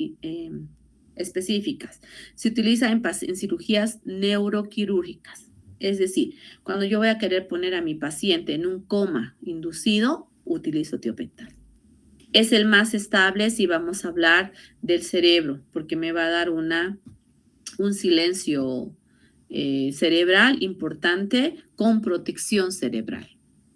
Speaker 1: específicas. Se utiliza en cirugías neuroquirúrgicas. Es decir, cuando yo voy a querer poner a mi paciente en un coma inducido, utilizo tiopental. Es el más estable si vamos a hablar del cerebro, porque me va a dar un silencio cerebral importante con protección cerebral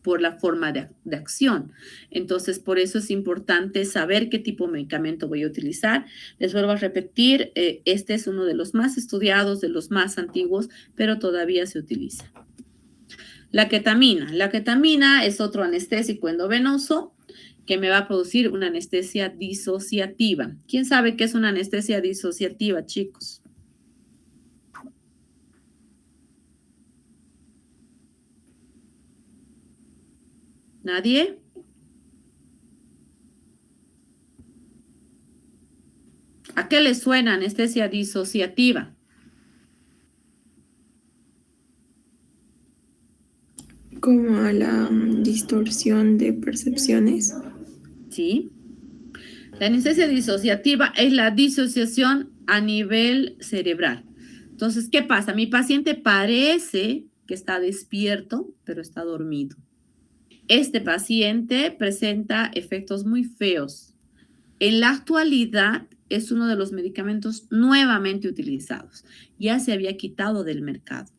Speaker 1: por la forma de acción. Entonces, por eso es importante saber qué tipo de medicamento voy a utilizar. Les vuelvo a repetir, este es uno de los más estudiados, de los más antiguos, pero todavía se utiliza. La ketamina. La ketamina es otro anestésico endovenoso que me va a producir una anestesia disociativa. ¿Quién sabe qué es una anestesia disociativa, chicos? ¿Nadie? ¿A qué le suena anestesia disociativa?
Speaker 4: Como a la distorsión de percepciones.
Speaker 1: Sí. La anestesia disociativa es la disociación a nivel cerebral. Entonces, ¿qué pasa? Mi paciente parece que está despierto, pero está dormido. Este paciente presenta efectos muy feos. En la actualidad es uno de los medicamentos nuevamente utilizados. Ya se había quitado del mercado.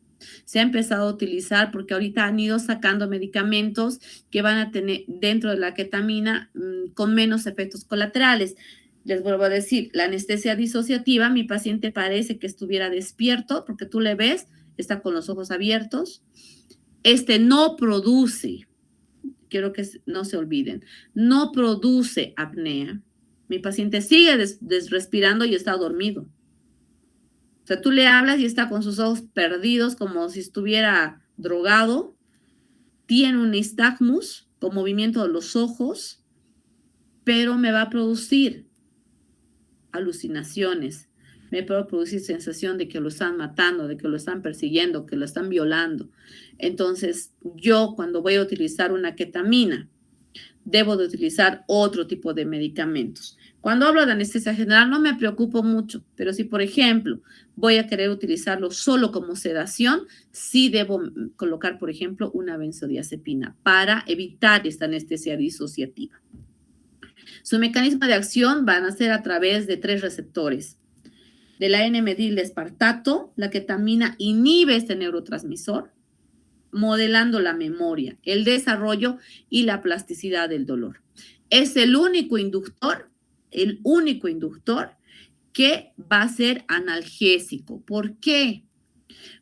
Speaker 1: Se ha empezado a utilizar porque ahorita han ido sacando medicamentos que van a tener dentro de la ketamina con menos efectos colaterales. Les vuelvo a decir, la anestesia disociativa, mi paciente parece que estuviera despierto porque tú le ves, está con los ojos abiertos. No produce, quiero que no se olviden, no produce apnea. Mi paciente sigue respirando y está dormido. O sea, tú le hablas y está con sus ojos perdidos como si estuviera drogado. Tiene un nistagmus con movimiento de los ojos, pero me va a producir alucinaciones. Me puede producir sensación de que lo están matando, de que lo están persiguiendo, que lo están violando. Entonces, yo cuando voy a utilizar una ketamina, debo de utilizar otro tipo de medicamentos. Cuando hablo de anestesia general no me preocupo mucho, pero si, por ejemplo, voy a querer utilizarlo solo como sedación, sí debo colocar, por ejemplo, una benzodiazepina para evitar esta anestesia disociativa. Su mecanismo de acción van a ser a través de 3 receptores. De la N-metilespartato, la ketamina inhibe este neurotransmisor, modelando la memoria, el desarrollo y la plasticidad del dolor. Es el único inductor que va a ser analgésico. ¿Por qué?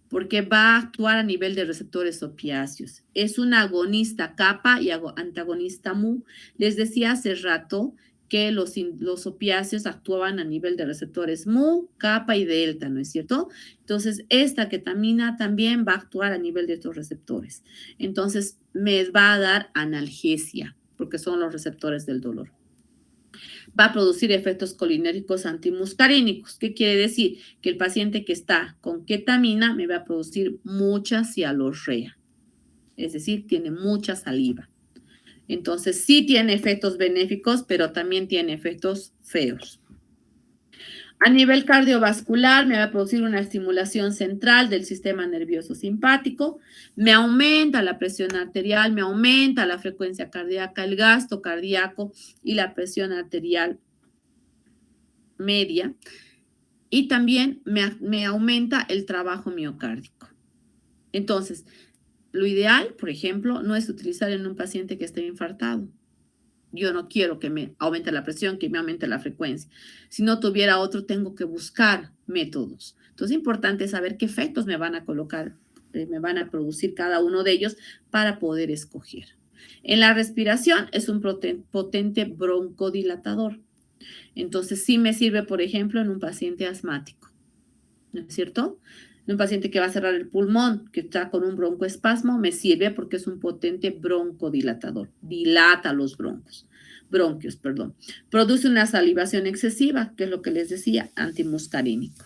Speaker 1: Porque va a actuar a nivel de receptores opiáceos. Es un agonista kappa y antagonista mu. Les decía hace rato que los opiáceos actuaban a nivel de receptores mu, kappa y delta, ¿no es cierto? Entonces, esta ketamina también va a actuar a nivel de estos receptores. Entonces, me va a dar analgesia, porque son los receptores del dolor. Va a producir efectos colinérgicos antimuscarínicos. ¿Qué quiere decir? Que el paciente que está con ketamina me va a producir mucha cialorrea. Es decir, tiene mucha saliva. Entonces, sí tiene efectos benéficos, pero también tiene efectos feos. A nivel cardiovascular, me va a producir una estimulación central del sistema nervioso simpático, me aumenta la presión arterial, me aumenta la frecuencia cardíaca, el gasto cardíaco y la presión arterial media, y también me aumenta el trabajo miocárdico. Entonces, lo ideal, por ejemplo, no es utilizar en un paciente que esté infartado. Yo no quiero que me aumente la presión, que me aumente la frecuencia. Si no tuviera otro, tengo que buscar métodos. Entonces, es importante saber qué efectos me van a colocar, me van a producir cada uno de ellos para poder escoger. En la respiración es un potente broncodilatador. Entonces, sí me sirve, por ejemplo, en un paciente asmático, ¿no es cierto? En un paciente que va a cerrar el pulmón, que está con un broncoespasmo, me sirve porque es un potente broncodilatador. Dilata los bronquios. Produce una salivación excesiva, que es lo que les decía, antimuscarínico.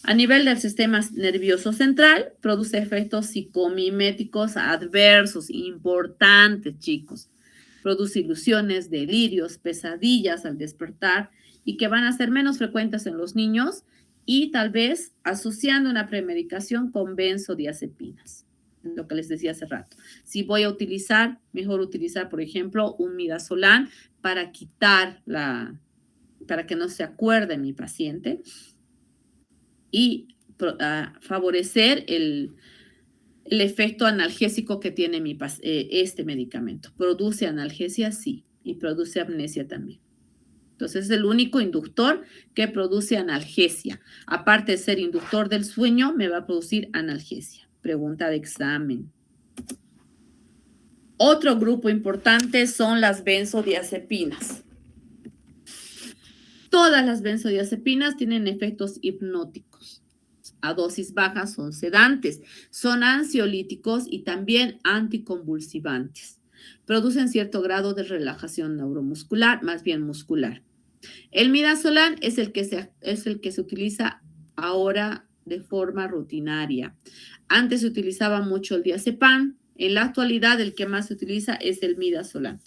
Speaker 1: A nivel del sistema nervioso central, produce efectos psicomiméticos adversos, importantes, chicos. Produce ilusiones, delirios, pesadillas al despertar y que van a ser menos frecuentes en los niños, y tal vez asociando una premedicación con benzodiazepinas, lo que les decía hace rato. Si voy a utilizar, mejor utilizar, por ejemplo, un midazolam para para que no se acuerde mi paciente y favorecer el efecto analgésico que tiene este medicamento. ¿Produce analgesia? Sí, y produce amnesia también. Entonces, es el único inductor que produce analgesia. Aparte de ser inductor del sueño, me va a producir analgesia. Pregunta de examen. Otro grupo importante son las benzodiazepinas. Todas las benzodiazepinas tienen efectos hipnóticos. A dosis bajas son sedantes, son ansiolíticos y también anticonvulsivantes. Producen cierto grado de relajación neuromuscular, más bien muscular. El midazolam es el que se utiliza ahora de forma rutinaria. Antes se utilizaba mucho el diazepam. En la actualidad, el que más se utiliza es el midazolam.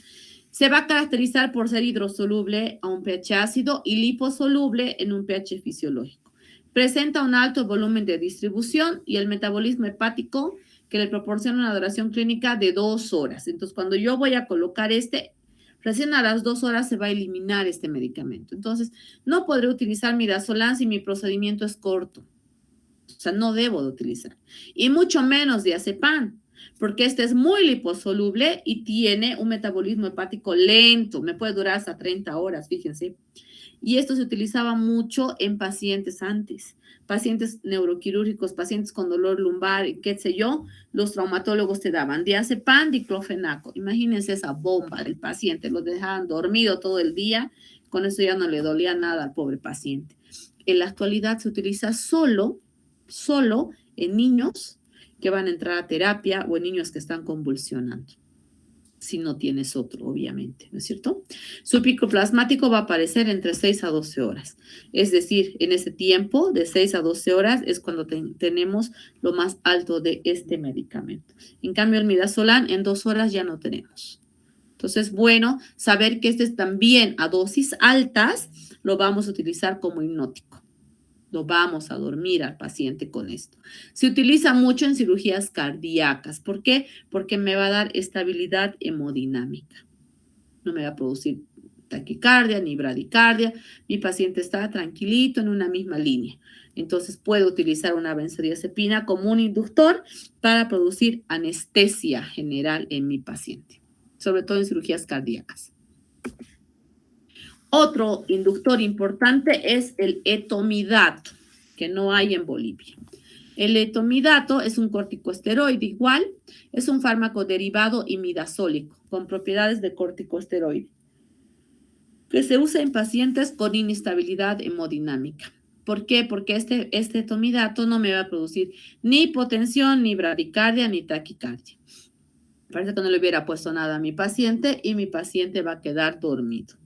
Speaker 1: Se va a caracterizar por ser hidrosoluble a un pH ácido y liposoluble en un pH fisiológico. Presenta un alto volumen de distribución y el metabolismo hepático que le proporciona una duración clínica de 2 horas. Entonces, cuando yo voy a colocar recién a las 2 horas se va a eliminar este medicamento. Entonces, no podré utilizar midazolam si mi procedimiento es corto. O sea, no debo de utilizar. Y mucho menos diazepam, porque este es muy liposoluble y tiene un metabolismo hepático lento. Me puede durar hasta 30 horas, fíjense. Y esto se utilizaba mucho en pacientes antes, pacientes neuroquirúrgicos, pacientes con dolor lumbar, qué sé yo, los traumatólogos te daban diazepam, diclofenaco. Imagínense esa bomba del paciente, lo dejaban dormido todo el día, con eso ya no le dolía nada al pobre paciente. En la actualidad se utiliza solo en niños que van a entrar a terapia o en niños que están convulsionando. Si no tienes otro, obviamente, ¿no es cierto? Su pico plasmático va a aparecer entre 6 a 12 horas. Es decir, en ese tiempo de 6 a 12 horas es cuando tenemos lo más alto de este medicamento. En cambio, el midazolam en 2 horas ya no tenemos. Entonces, bueno, saber que este es también a dosis altas, lo vamos a utilizar como hipnótico. Lo vamos a dormir al paciente con esto. Se utiliza mucho en cirugías cardíacas. ¿Por qué? Porque me va a dar estabilidad hemodinámica. No me va a producir taquicardia ni bradicardia. Mi paciente está tranquilito en una misma línea. Entonces puedo utilizar una benzodiazepina como un inductor para producir anestesia general en mi paciente, sobre todo en cirugías cardíacas. Otro inductor importante es el etomidato, que no hay en Bolivia. El etomidato es un corticosteroide igual, es un fármaco derivado imidazólico con propiedades de corticosteroide, que se usa en pacientes con inestabilidad hemodinámica. ¿Por qué? Porque este etomidato no me va a producir ni hipotensión, ni bradicardia, ni taquicardia. Parece que no le hubiera puesto nada a mi paciente y mi paciente va a quedar dormido.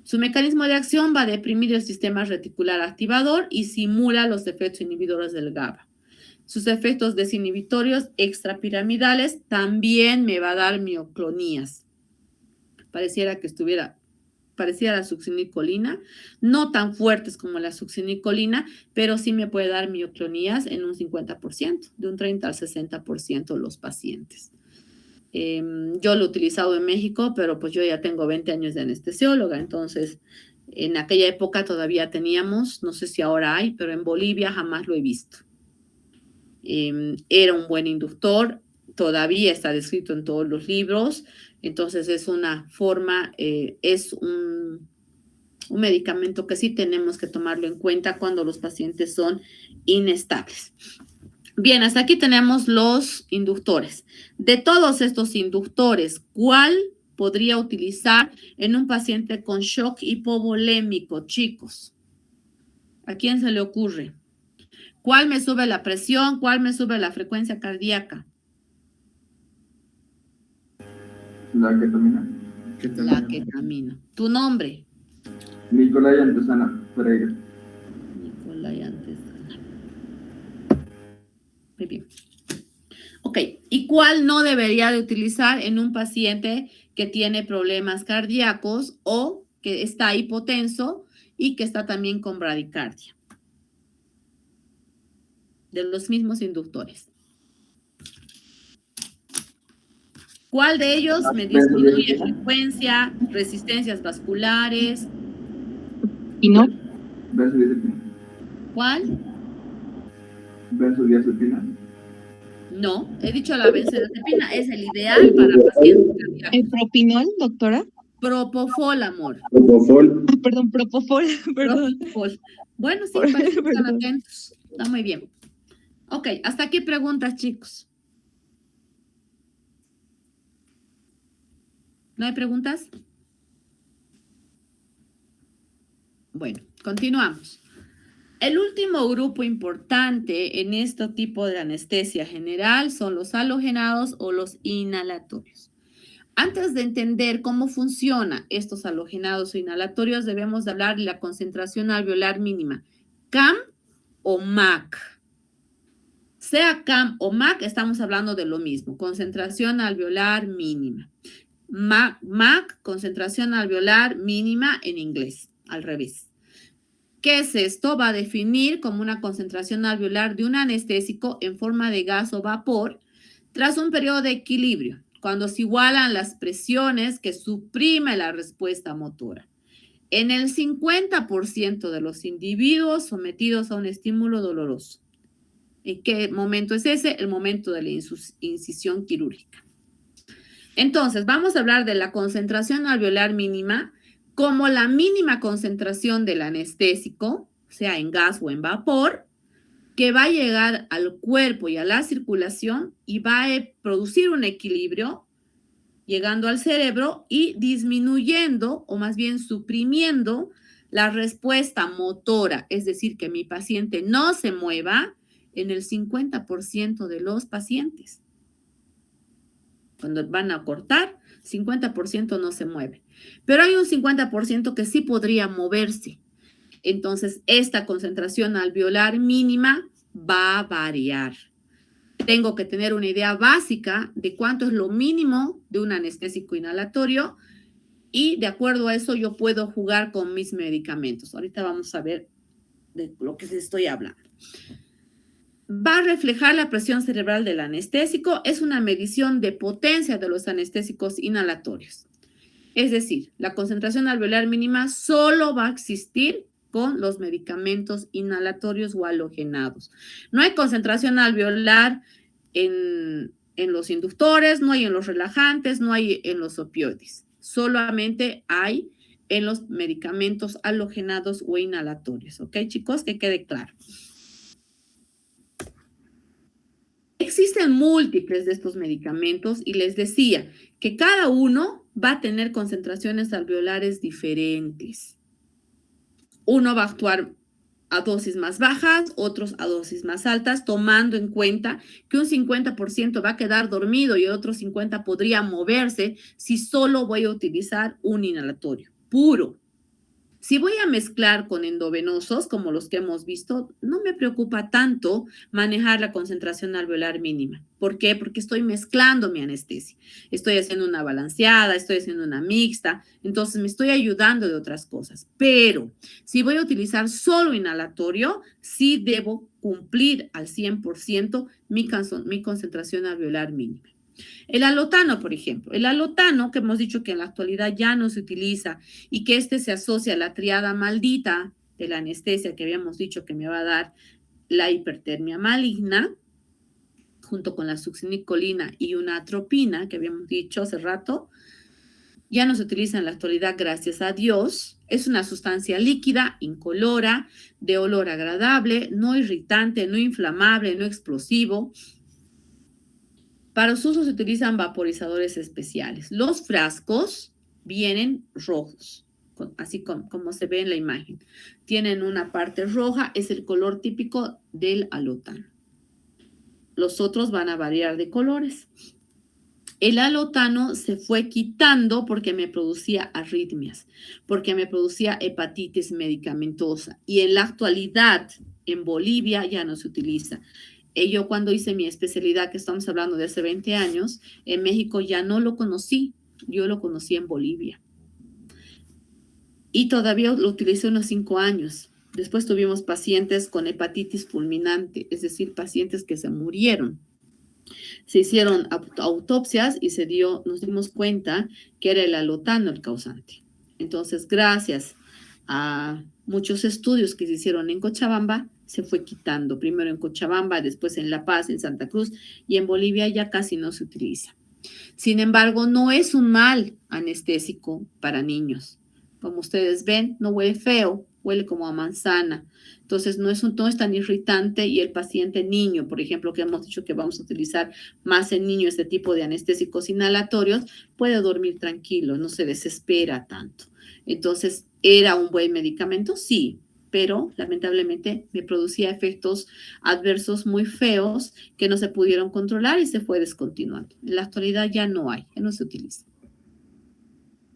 Speaker 1: Su mecanismo de acción va a deprimir el sistema reticular activador y simula los efectos inhibidores del GABA. Sus efectos desinhibitorios extrapiramidales también me va a dar mioclonías. Pareciera la succinicolina, no tan fuertes como la succinicolina, pero sí me puede dar mioclonías en un 50%, de un 30 al 60% los pacientes. Yo lo he utilizado en México, pero pues yo ya tengo 20 años de anestesióloga, entonces en aquella época todavía teníamos, no sé si ahora hay, pero en Bolivia jamás lo he visto. Era un buen inductor, todavía está descrito en todos los libros, entonces es una forma, es un medicamento que sí tenemos que tomarlo en cuenta cuando los pacientes son inestables. Bien, hasta aquí tenemos los inductores. De todos estos inductores, ¿cuál podría utilizar en un paciente con shock hipovolémico, chicos? ¿A quién se le ocurre? ¿Cuál me sube la presión? ¿Cuál me sube la frecuencia cardíaca?
Speaker 2: La ketamina.
Speaker 1: La ketamina. ¿Tu nombre?
Speaker 2: Nicolai Antesana Pereira.
Speaker 1: Nicolai Antesana. Muy bien. Ok, ¿y cuál no debería de utilizar en un paciente que tiene problemas cardíacos o que está hipotenso y que está también con bradicardia? De los mismos inductores. ¿Cuál de ellos me disminuye frecuencia, resistencias vasculares?
Speaker 4: ¿Y no?
Speaker 2: Benzodiazepina.
Speaker 1: ¿Cuál?
Speaker 2: Benzodiazepina.
Speaker 1: No, he dicho la benzodiazepina es el ideal para pacientes cardíacos.
Speaker 4: ¿El propinol, doctora?
Speaker 1: Propofol, amor.
Speaker 2: Propofol.
Speaker 4: Perdón, propofol, perdón.
Speaker 1: Propofol. Bueno, sí, parece que están
Speaker 4: Perdón.
Speaker 1: atentos. Está muy bien. Ok, hasta aquí preguntas, chicos. ¿No hay preguntas? Bueno, continuamos. El último grupo importante en este tipo de anestesia general son los halogenados o los inhalatorios. Antes de entender cómo funcionan estos halogenados o inhalatorios, debemos de hablar de la concentración alveolar mínima, CAM o MAC. Sea CAM o MAC, estamos hablando de lo mismo, concentración alveolar mínima. MAC, concentración alveolar mínima en inglés, al revés. ¿Qué es esto? Va a definir como una concentración alveolar de un anestésico en forma de gas o vapor tras un periodo de equilibrio, cuando se igualan las presiones que suprime la respuesta motora. en el 50% de los individuos sometidos a un estímulo doloroso. ¿En qué momento es ese? El momento de la incisión quirúrgica. Entonces, vamos a hablar de la concentración alveolar mínima como la mínima concentración del anestésico, sea en gas o en vapor, que va a llegar al cuerpo y a la circulación y va a producir un equilibrio llegando al cerebro y disminuyendo o más bien suprimiendo la respuesta motora, es decir, que mi paciente no se mueva en el 50% de los pacientes. Cuando van a cortar, 50% no se mueve. Pero hay un 50% que sí podría moverse. Entonces, esta concentración alveolar mínima va a variar. Tengo que tener una idea básica de cuánto es lo mínimo de un anestésico inhalatorio y de acuerdo a eso yo puedo jugar con mis medicamentos. Ahorita vamos a ver de lo que les estoy hablando. Va a reflejar la presión cerebral del anestésico. Es una medición de potencia de los anestésicos inhalatorios. Es decir, la concentración alveolar mínima solo va a existir con los medicamentos inhalatorios o halogenados. No hay concentración alveolar en los inductores, no hay en los relajantes, no hay en los opioides. Solamente hay en los medicamentos halogenados o inhalatorios. ¿Ok, chicos? Que quede claro. Existen múltiples de estos medicamentos y les decía que cada uno va a tener concentraciones alveolares diferentes. Uno va a actuar a dosis más bajas, otros a dosis más altas, tomando en cuenta que un 50% va a quedar dormido y el otro 50% podría moverse si solo voy a utilizar un inhalatorio puro. Si voy a mezclar con endovenosos, como los que hemos visto, no me preocupa tanto manejar la concentración alveolar mínima. ¿Por qué? Porque estoy mezclando mi anestesia. Estoy haciendo una balanceada, estoy haciendo una mixta, entonces me estoy ayudando de otras cosas. Pero si voy a utilizar solo inhalatorio, sí debo cumplir al 100% mi concentración alveolar mínima. El alotano, por ejemplo. El alotano, que hemos dicho que en la actualidad ya no se utiliza y que se asocia a la triada maldita de la anestesia que habíamos dicho que me va a dar la hipertermia maligna, junto con la succinicolina y una atropina, que habíamos dicho hace rato, ya no se utiliza en la actualidad, gracias a Dios. Es una sustancia líquida, incolora, de olor agradable, no irritante, no inflamable, no explosivo. Para su uso se utilizan vaporizadores especiales. Los frascos vienen rojos, así como se ve en la imagen. Tienen una parte roja, es el color típico del alotano. Los otros van a variar de colores. El alotano se fue quitando porque me producía arritmias, porque me producía hepatitis medicamentosa. Y en la actualidad, en Bolivia, ya no se utiliza. Yo cuando hice mi especialidad, que estamos hablando de hace 20 años, en México ya no lo conocí, yo lo conocí en Bolivia. Y todavía lo utilicé unos 5 años. Después tuvimos pacientes con hepatitis fulminante, es decir, pacientes que se murieron. Se hicieron autopsias y nos dimos cuenta que era el alotano el causante. Entonces, gracias a muchos estudios que se hicieron en Cochabamba, se fue quitando, primero en Cochabamba, después en La Paz, en Santa Cruz, y en Bolivia ya casi no se utiliza. Sin embargo, no es un mal anestésico para niños. Como ustedes ven, no huele feo, huele como a manzana. Entonces, no es tan irritante y el paciente niño, por ejemplo, que hemos dicho que vamos a utilizar más en niños este tipo de anestésicos inhalatorios, puede dormir tranquilo, no se desespera tanto. Entonces, ¿era un buen medicamento? Sí, pero lamentablemente me producía efectos adversos muy feos que no se pudieron controlar y se fue descontinuando. En la actualidad ya no hay, ya no se utiliza.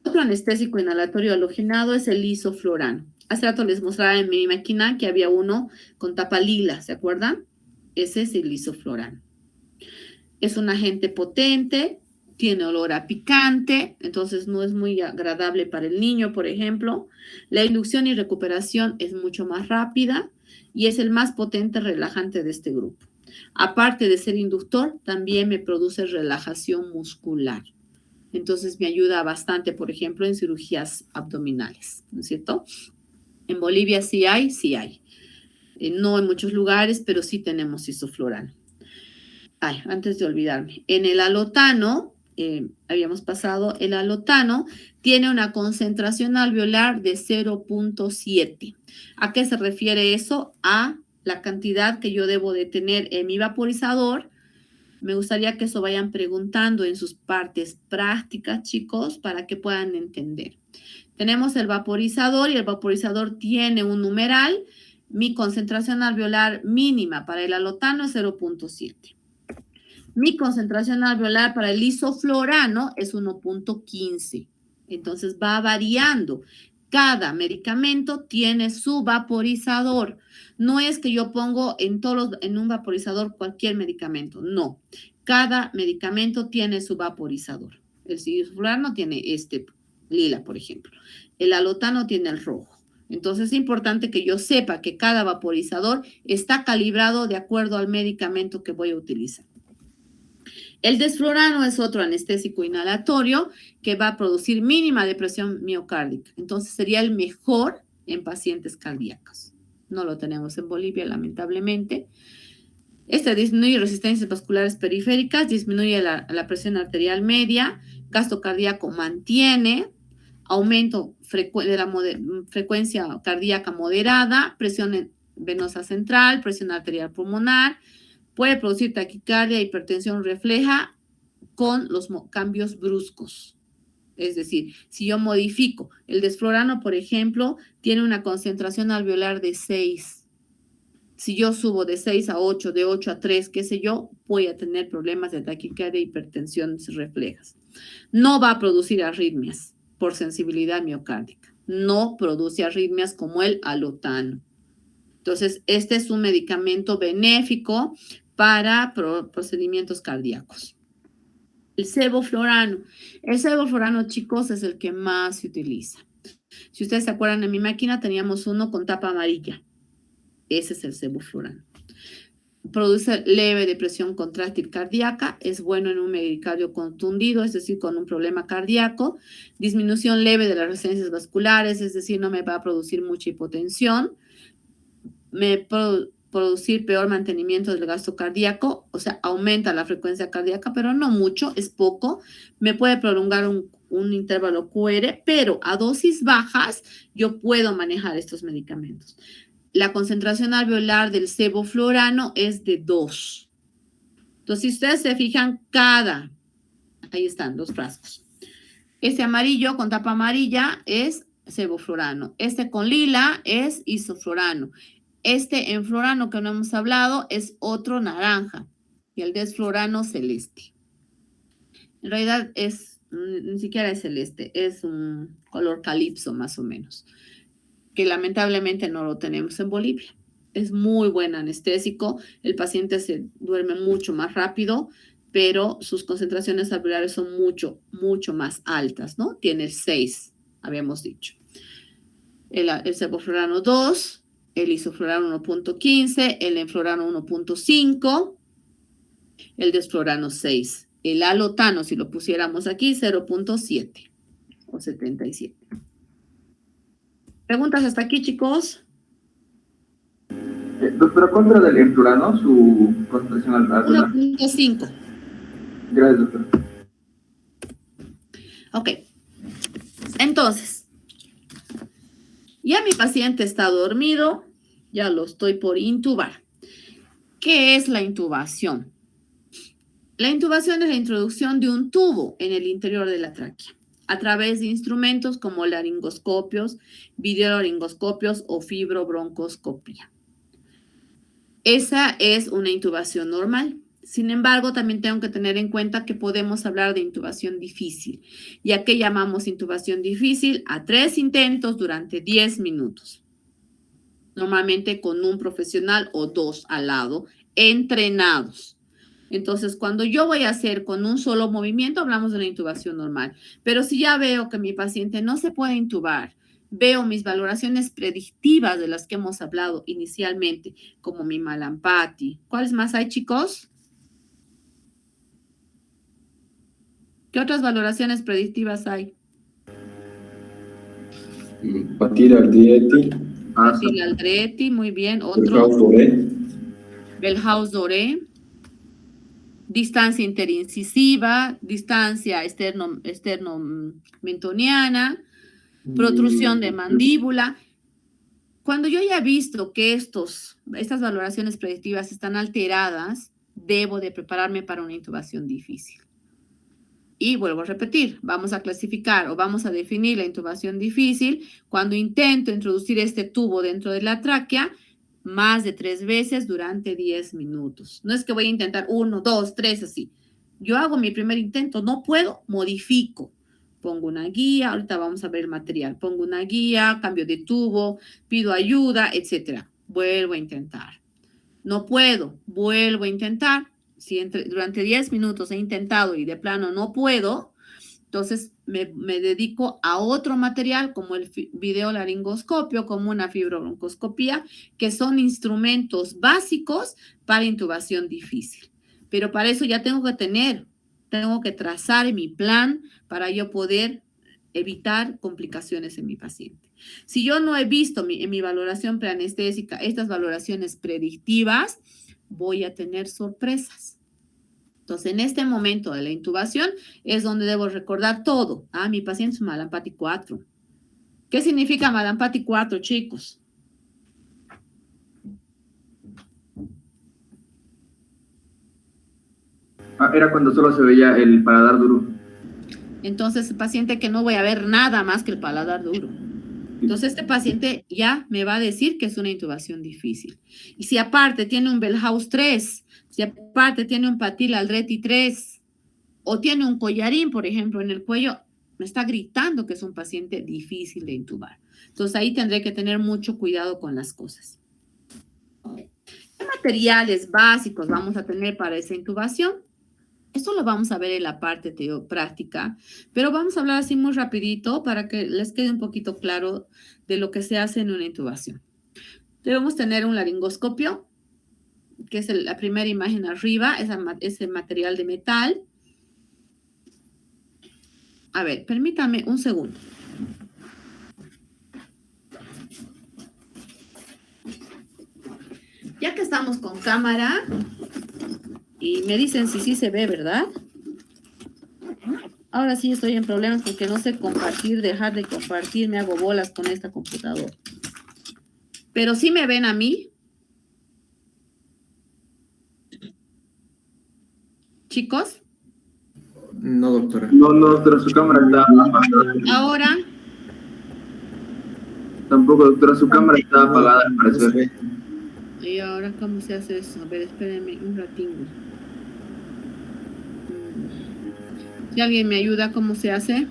Speaker 1: Otro anestésico inhalatorio halogenado es el lisoflorano. Hace rato les mostraba en mi máquina que había uno con tapa lila, ¿se acuerdan? Ese es el lisoflorano. Es un agente potente, tiene olor a picante, entonces no es muy agradable para el niño, por ejemplo. La inducción y recuperación es mucho más rápida y es el más potente relajante de este grupo. Aparte de ser inductor, también me produce relajación muscular. Entonces me ayuda bastante, por ejemplo, en cirugías abdominales, ¿no es cierto? En Bolivia sí hay, sí hay. No en muchos lugares, pero sí tenemos isoflurano. Ay, antes de olvidarme, en el alotano, habíamos pasado, el alotano tiene una concentración alveolar de 0.7. ¿A qué se refiere eso? A la cantidad que yo debo de tener en mi vaporizador. Me gustaría que eso vayan preguntando en sus partes prácticas, chicos, para que puedan entender. Tenemos el vaporizador y el vaporizador tiene un numeral. Mi concentración alveolar mínima para el alotano es 0.7. Mi concentración alveolar para el isoflurano es 1.15. Entonces va variando. Cada medicamento tiene su vaporizador. No es que yo pongo en un vaporizador cualquier medicamento. No. Cada medicamento tiene su vaporizador. El isoflurano tiene este lila, por ejemplo. El alotano tiene el rojo. Entonces es importante que yo sepa que cada vaporizador está calibrado de acuerdo al medicamento que voy a utilizar. El desflurano es otro anestésico inhalatorio que va a producir mínima depresión miocárdica. Entonces sería el mejor en pacientes cardíacos. No lo tenemos en Bolivia, lamentablemente. Este disminuye resistencias vasculares periféricas, disminuye la presión arterial media, gasto cardíaco mantiene, aumento de la frecuencia cardíaca moderada, presión venosa central, presión arterial pulmonar. Puede producir taquicardia, hipertensión refleja con los cambios bruscos. Es decir, si yo modifico el desflurano, por ejemplo, tiene una concentración alveolar de 6. Si yo subo de 6 a 8, de 8 a 3, qué sé yo, voy a tener problemas de taquicardia e hipertensión reflejas. No va a producir arritmias por sensibilidad miocárdica. No produce arritmias como el alotano. Entonces, este es un medicamento benéfico para procedimientos cardíacos. El sevoflurano. El sevoflurano, chicos, es el que más se utiliza. Si ustedes se acuerdan, en mi máquina teníamos uno con tapa amarilla. Ese es el sevoflurano. Produce leve depresión contráctil cardíaca, es bueno en un medicardio contundido, es decir, con un problema cardíaco, disminución leve de las resistencias vasculares, es decir, no me va a producir mucha hipotensión, me producir peor mantenimiento del gasto cardíaco, o sea, aumenta la frecuencia cardíaca, pero no mucho, es poco, me puede prolongar un intervalo QR, pero a dosis bajas yo puedo manejar estos medicamentos. La concentración alveolar del sevoflurano es de 2. Entonces, si ustedes se fijan, ahí están los frascos. Este amarillo con tapa amarilla es sevoflurano. Este con lila es isoflurano. Este enflurano que no hemos hablado es otro naranja. Y el desflurano celeste. En realidad ni siquiera es celeste, es un color calipso más o menos, que lamentablemente no lo tenemos en Bolivia. Es muy buen anestésico, el paciente se duerme mucho más rápido, pero sus concentraciones alveolares son mucho, mucho más altas, ¿no? Tiene 6, habíamos dicho. El sevoflurano 2, el isoflurano 1.15, el enflurano 1.5, el desflurano 6. El alotano, si lo pusiéramos aquí, 0.7 o 77. ¿Preguntas hasta aquí, chicos?
Speaker 2: Doctora, ¿cuánto era del enflurano, su concentración alveolar?
Speaker 1: 1.5.
Speaker 2: Gracias, doctora.
Speaker 1: Ok. Entonces, ya mi paciente está dormido, ya lo estoy por intubar. ¿Qué es la intubación? La intubación es la introducción de un tubo en el interior de la tráquea a través de instrumentos como laringoscopios, videolaringoscopios o fibrobroncoscopia. Esa es una intubación normal. Sin embargo, también tengo que tener en cuenta que podemos hablar de intubación difícil. ¿Y a qué llamamos intubación difícil? A 3 intentos durante 10 minutos. Normalmente con un profesional o 2 al lado, entrenados. Entonces, cuando yo voy a hacer con un solo movimiento, hablamos de una intubación normal. Pero si ya veo que mi paciente no se puede intubar, veo mis valoraciones predictivas de las que hemos hablado inicialmente, como mi Malampati. ¿Cuáles más hay, chicos? ¿Qué otras valoraciones predictivas hay?
Speaker 5: Patila Aldrietti,
Speaker 1: Aldrietti, muy bien. Otro.
Speaker 5: Bellhaus-Doré,
Speaker 1: Bellhaus-Doré. Distancia interincisiva, distancia esternomentoniana, protrusión de mandíbula. Cuando yo ya he visto que estas valoraciones predictivas están alteradas, debo de prepararme para una intubación difícil. Y vuelvo a repetir, vamos a clasificar o vamos a definir la intubación difícil cuando intento introducir este tubo dentro de la tráquea más de 3 veces durante 10 minutos. No es que voy a intentar 1, 2, 3, así. Yo hago mi primer intento, no puedo, modifico. Pongo una guía, ahorita vamos a ver el material. Pongo una guía, cambio de tubo, pido ayuda, etcétera. Vuelvo a intentar. No puedo, vuelvo a intentar. Si durante 10 minutos he intentado y de plano no puedo, entonces me dedico a otro material como el videolaringoscopio, como una fibrobroncoscopía, que son instrumentos básicos para intubación difícil. Pero para eso ya tengo que trazar mi plan para yo poder evitar complicaciones en mi paciente. Si yo no he visto en mi valoración preanestésica estas valoraciones predictivas, voy a tener sorpresas. Entonces, en este momento de la intubación es donde debo recordar todo. Mi paciente es Malampati 4. ¿Qué significa Malampati 4, chicos?
Speaker 2: Era cuando solo se veía el paladar duro.
Speaker 1: Entonces, el paciente que no voy a ver nada más que el paladar duro. Entonces, este paciente ya me va a decir que es una intubación difícil. Y si aparte tiene un Bellhaus 3, si aparte tiene un Patila Aldrietti 3, o tiene un collarín, por ejemplo, en el cuello, me está gritando que es un paciente difícil de intubar. Entonces, ahí tendré que tener mucho cuidado con las cosas. ¿Qué materiales básicos vamos a tener para esa intubación? Esto lo vamos a ver en la parte práctica, pero vamos a hablar así muy rapidito para que les quede un poquito claro de lo que se hace en una intubación. Debemos tener un laringoscopio, que es la primera imagen arriba, ese material de metal. A ver, permítame un segundo. Ya que estamos con cámara, y me dicen si sí se ve, ¿verdad? Ahora sí estoy en problemas porque no sé compartir, dejar de compartir, me hago bolas con esta computadora. Pero sí me ven a mí. ¿Chicos?
Speaker 3: No, doctora.
Speaker 2: No, doctora, su cámara está apagada.
Speaker 1: Ahora.
Speaker 2: Tampoco, doctora, su cámara está apagada, al parecer.
Speaker 1: ¿Y ahora cómo se hace eso? A ver, espérenme un ratingo. Si alguien me ayuda, ¿cómo se hace?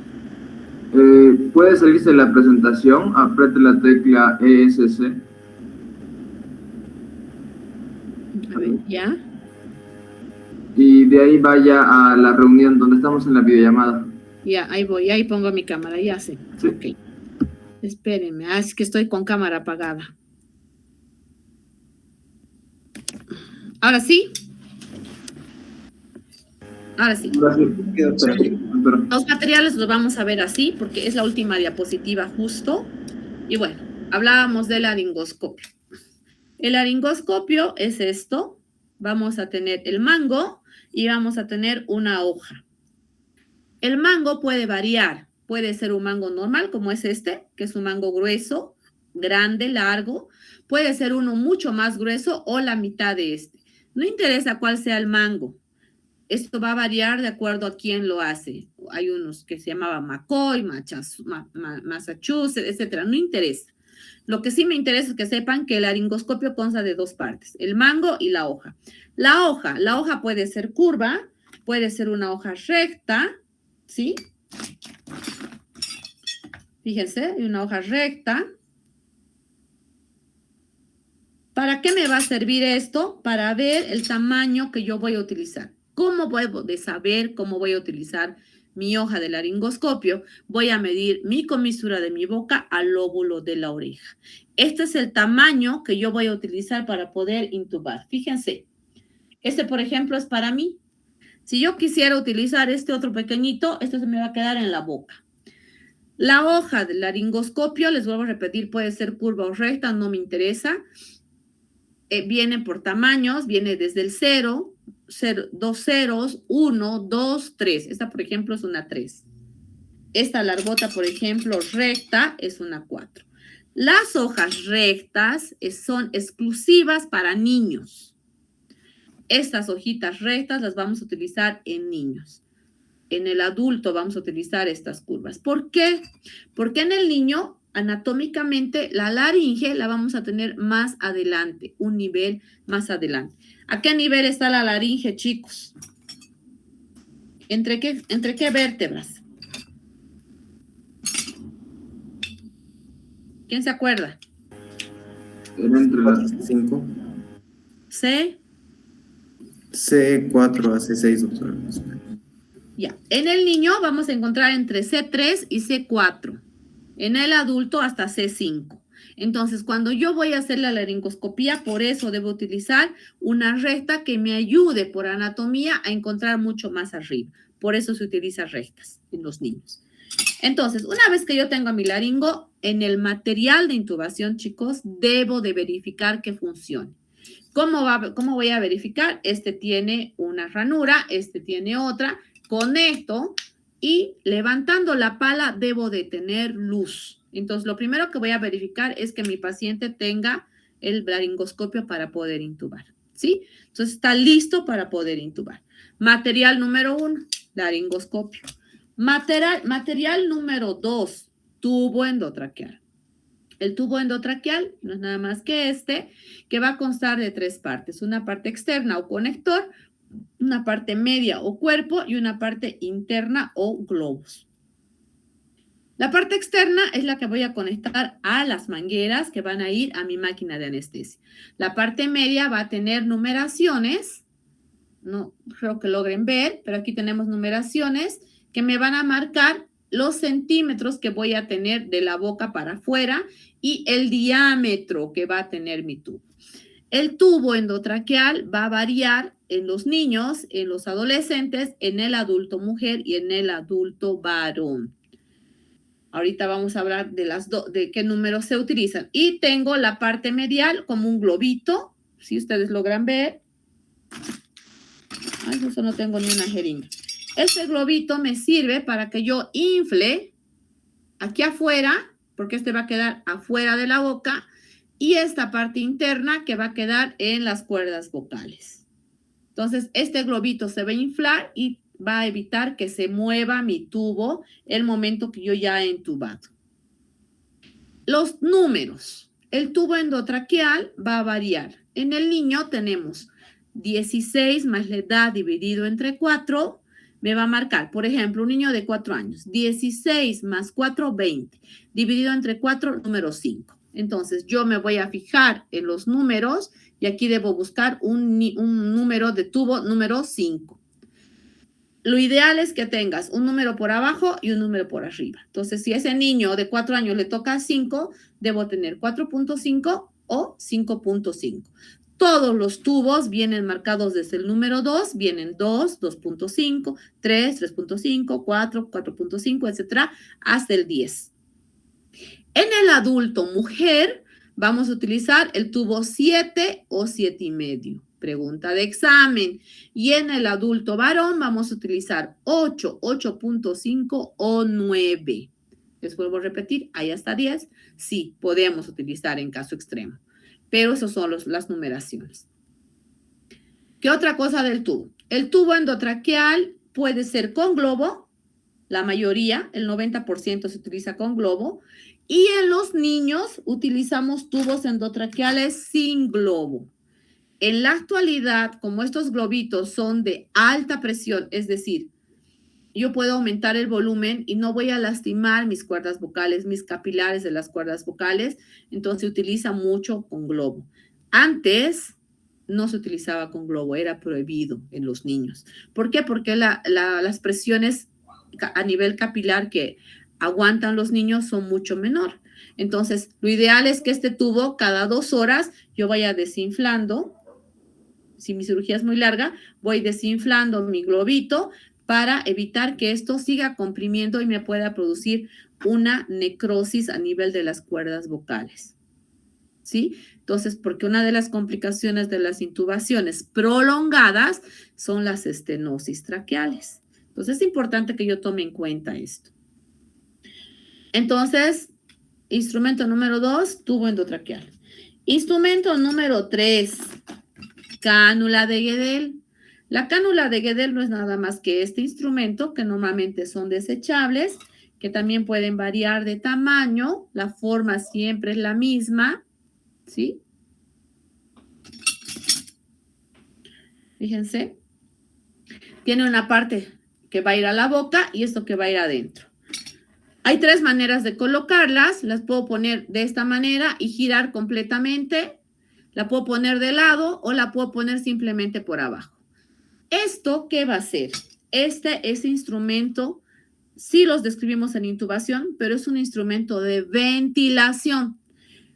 Speaker 2: Puede salirse de la presentación, apriete la tecla ESC.
Speaker 1: A ver, ¿ya?
Speaker 2: Y de ahí vaya a la reunión donde estamos en la videollamada.
Speaker 1: Ya, ahí voy, ahí pongo mi cámara, ya sé.
Speaker 2: Sí.
Speaker 1: Ok. Espérenme, es que estoy con cámara apagada. ¿Ahora sí? Ahora sí. Los materiales los vamos a ver así, porque es la última diapositiva justo. Y bueno, hablábamos del laringoscopio. El laringoscopio es esto. Vamos a tener el mango y vamos a tener una hoja. El mango puede variar. Puede ser un mango normal, como es este, que es un mango grueso, grande, largo. Puede ser uno mucho más grueso o la mitad de este. No interesa cuál sea el mango. Esto va a variar de acuerdo a quién lo hace. Hay unos que se llamaban McCoy, Massachusetts, etcétera. No interesa. Lo que sí me interesa es que sepan que el laringoscopio consta de 2 partes, el mango y la hoja. La hoja puede ser curva, puede ser una hoja recta, ¿sí? Fíjense, una hoja recta. ¿Para qué me va a servir esto? Para ver el tamaño que yo voy a utilizar. ¿Cómo voy a saber cómo voy a utilizar mi hoja de laringoscopio? Voy a medir mi comisura de mi boca al lóbulo de la oreja. Este es el tamaño que yo voy a utilizar para poder intubar. Fíjense, este, por ejemplo, es para mí. Si yo quisiera utilizar este otro pequeñito, esto se me va a quedar en la boca. La hoja del laringoscopio, les vuelvo a repetir, puede ser curva o recta, no me interesa. Viene por tamaños, viene desde el 0, 2 ceros, 1, 2, 3. Esta, por ejemplo, es una 3. Esta largota, por ejemplo, recta, es una 4. Las hojas rectas son exclusivas para niños. Estas hojitas rectas las vamos a utilizar en niños. En el adulto vamos a utilizar estas curvas. ¿Por qué? Porque en el niño, anatómicamente, la laringe la vamos a tener más adelante, un nivel más adelante. ¿A qué nivel está la laringe, chicos? ¿Entre qué vértebras? ¿Quién se acuerda?
Speaker 2: Era entre las
Speaker 3: 5.
Speaker 1: C.
Speaker 3: C4 a C6, doctora.
Speaker 1: Ya. En el niño vamos a encontrar entre C3 y C4. En el adulto hasta C5. Entonces, cuando yo voy a hacer la laringoscopía, por eso debo utilizar una recta que me ayude por anatomía a encontrar mucho más arriba. Por eso se utiliza rectas en los niños. Entonces, una vez que yo tengo mi laringo, en el material de intubación, chicos, debo de verificar que funcione. ¿Cómo voy a verificar? Este tiene una ranura, este tiene otra. Conecto y levantando la pala debo de tener luz. Entonces, lo primero que voy a verificar es que mi paciente tenga el laringoscopio para poder intubar, ¿sí? Entonces, está listo para poder intubar. Material número 1, laringoscopio. Material número 2, tubo endotraqueal. El tubo endotraqueal no es nada más que este, que va a constar de 3 partes. Una parte externa o conector, una parte media o cuerpo y una parte interna o globos. La parte externa es la que voy a conectar a las mangueras que van a ir a mi máquina de anestesia. La parte media va a tener numeraciones, no creo que logren ver, pero aquí tenemos numeraciones que me van a marcar los centímetros que voy a tener de la boca para afuera y el diámetro que va a tener mi tubo. El tubo endotraqueal va a variar en los niños, en los adolescentes, en el adulto mujer y en el adulto varón. Ahorita vamos a hablar de qué números se utilizan. Y tengo la parte medial como un globito, si ustedes logran ver. Ay, eso no tengo ni una jeringa. Este globito me sirve para que yo infle aquí afuera, porque este va a quedar afuera de la boca, y esta parte interna que va a quedar en las cuerdas vocales. Entonces, este globito se va a inflar y va a evitar que se mueva mi tubo el momento que yo ya he intubado. Los números. El tubo endotraqueal va a variar. En el niño tenemos 16 más la edad dividido entre 4. Me va a marcar, por ejemplo, un niño de 4 años. 16 más 4, 20. Dividido entre 4, número 5. Entonces, yo me voy a fijar en los números y aquí debo buscar un número de tubo número 5. Lo ideal es que tengas un número por abajo y un número por arriba. Entonces, si a ese niño de 4 años le toca 5, debo tener 4.5 o 5.5. Todos los tubos vienen marcados desde el número 2, vienen 2, 2.5, 3, 3.5, 4, 4.5, etcétera, hasta el 10. En el adulto mujer vamos a utilizar el tubo 7 o 7,5. Pregunta de examen. Y en el adulto varón vamos a utilizar 8, 8.5 o 9. Les vuelvo a repetir, hay hasta 10. Sí, podemos utilizar en caso extremo. Pero esos son las numeraciones. ¿Qué otra cosa del tubo? El tubo endotraqueal puede ser con globo. La mayoría, el 90% se utiliza con globo. Y en los niños utilizamos tubos endotraqueales sin globo. En la actualidad, como estos globitos son de alta presión, es decir, yo puedo aumentar el volumen y no voy a lastimar mis cuerdas vocales, mis capilares de las cuerdas vocales, entonces se utiliza mucho con globo. Antes no se utilizaba con globo, era prohibido en los niños. ¿Por qué? Porque las presiones a nivel capilar que aguantan los niños son mucho menor. Entonces, lo ideal es que este tubo cada 2 horas yo vaya desinflando, si mi cirugía es muy larga, voy desinflando mi globito para evitar que esto siga comprimiendo y me pueda producir una necrosis a nivel de las cuerdas vocales. ¿Sí? Entonces, porque una de las complicaciones de las intubaciones prolongadas son las estenosis traqueales. Entonces, es importante que yo tome en cuenta esto. Entonces, instrumento número 2, tubo endotraqueal. Instrumento número 3, cánula de Guedel. La cánula de Guedel no es nada más que este instrumento, que normalmente son desechables, que también pueden variar de tamaño. La forma siempre es la misma, ¿sí? Fíjense. Tiene una parte que va a ir a la boca y esto que va a ir adentro. Hay 3 maneras de colocarlas. Las puedo poner de esta manera y girar completamente. La puedo poner de lado o la puedo poner simplemente por abajo. ¿Esto qué va a hacer? Este instrumento, sí los describimos en intubación, pero es un instrumento de ventilación.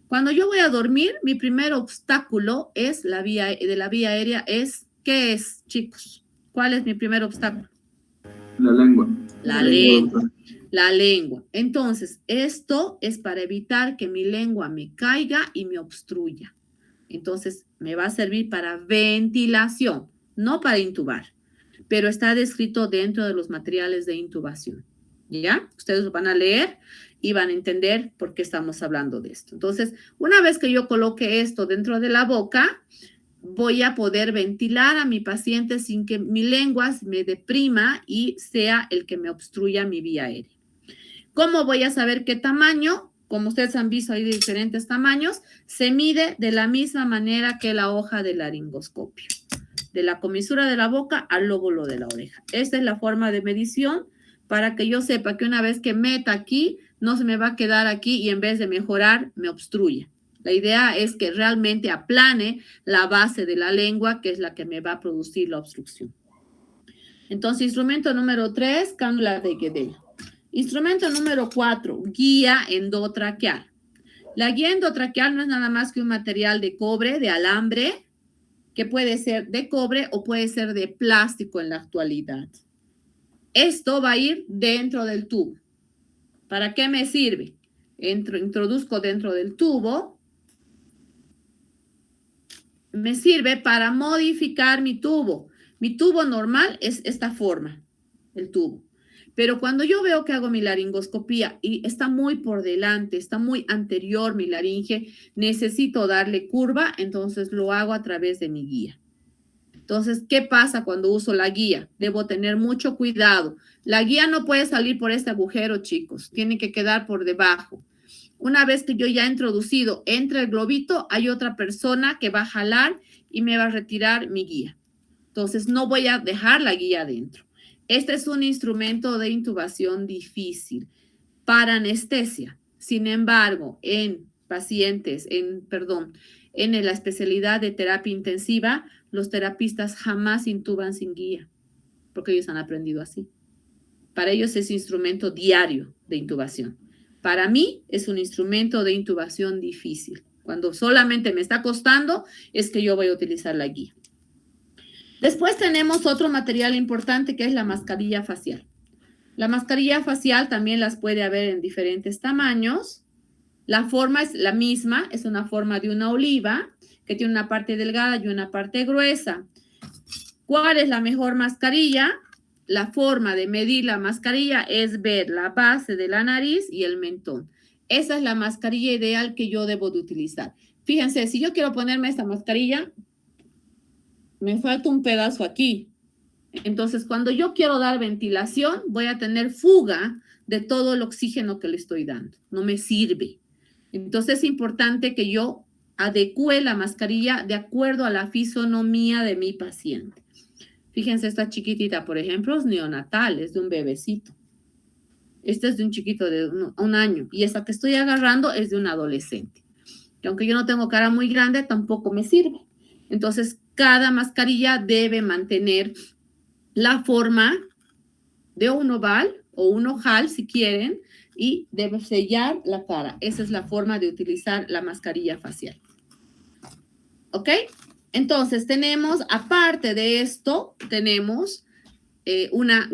Speaker 1: Cuando yo voy a dormir, mi primer obstáculo es la vía aérea. ¿Qué es, chicos? ¿Cuál es mi primer obstáculo?
Speaker 2: La lengua.
Speaker 1: La lengua. La lengua. Entonces, esto es para evitar que mi lengua me caiga y me obstruya. Entonces, me va a servir para ventilación, no para intubar, pero está descrito dentro de los materiales de intubación. ¿Ya? Ustedes lo van a leer y van a entender por qué estamos hablando de esto. Entonces, una vez que yo coloque esto dentro de la boca, voy a poder ventilar a mi paciente sin que mi lengua me deprima y sea el que me obstruya mi vía aérea. ¿Cómo voy a saber qué tamaño? Como ustedes han visto, hay diferentes tamaños. Se mide de la misma manera que la hoja de laringoscopio, de la comisura de la boca al lóbulo de la oreja. Esta es la forma de medición para que yo sepa que una vez que meta aquí, no se me va a quedar aquí y en vez de mejorar, me obstruya. La idea es que realmente aplane la base de la lengua, que es la que me va a producir la obstrucción. Entonces, instrumento número 3, cánula de Guedel. Instrumento número 4, guía endotraqueal. La guía endotraqueal no es nada más que un material de cobre, de alambre, que puede ser de cobre o puede ser de plástico en la actualidad. Esto va a ir dentro del tubo. ¿Para qué me sirve? Introduzco dentro del tubo. Me sirve para modificar mi tubo. Mi tubo normal es esta forma, el tubo. Pero cuando yo veo que hago mi laringoscopía y está muy por delante, está muy anterior mi laringe, necesito darle curva, entonces lo hago a través de mi guía. Entonces, ¿qué pasa cuando uso la guía? Debo tener mucho cuidado. La guía no puede salir por este agujero, chicos. Tiene que quedar por debajo. Una vez que yo ya he introducido entre el globito, hay otra persona que va a jalar y me va a retirar mi guía. Entonces, no voy a dejar la guía adentro. Este es un instrumento de intubación difícil para anestesia. Sin embargo, en pacientes, en la especialidad de terapia intensiva, los terapistas jamás intuban sin guía, porque ellos han aprendido así. Para ellos es instrumento diario de intubación. Para mí es un instrumento de intubación difícil. Cuando solamente me está costando, es que yo voy a utilizar la guía. Después tenemos otro material importante que es la mascarilla facial. La mascarilla facial también las puede haber en diferentes tamaños. La forma es la misma, es una forma de una oliva que tiene una parte delgada y una parte gruesa. ¿Cuál es la mejor mascarilla? La forma de medir la mascarilla es ver la base de la nariz y el mentón. Esa es la mascarilla ideal que yo debo de utilizar. Fíjense, si yo quiero ponerme esta mascarilla, me falta un pedazo aquí. Entonces, cuando yo quiero dar ventilación, voy a tener fuga de todo el oxígeno que le estoy dando. No me sirve. Entonces, es importante que yo adecue la mascarilla de acuerdo a la fisonomía de mi paciente. Fíjense, esta chiquitita, por ejemplo, es neonatal, es de un bebecito. Esta es de un chiquito de un año. Y esta que estoy agarrando es de un adolescente. Y aunque yo no tengo cara muy grande, tampoco me sirve. Entonces, cada mascarilla debe mantener la forma de un oval o un ojal, si quieren, y debe sellar la cara. Esa es la forma de utilizar la mascarilla facial. ¿Ok? Entonces, tenemos, aparte de esto, tenemos una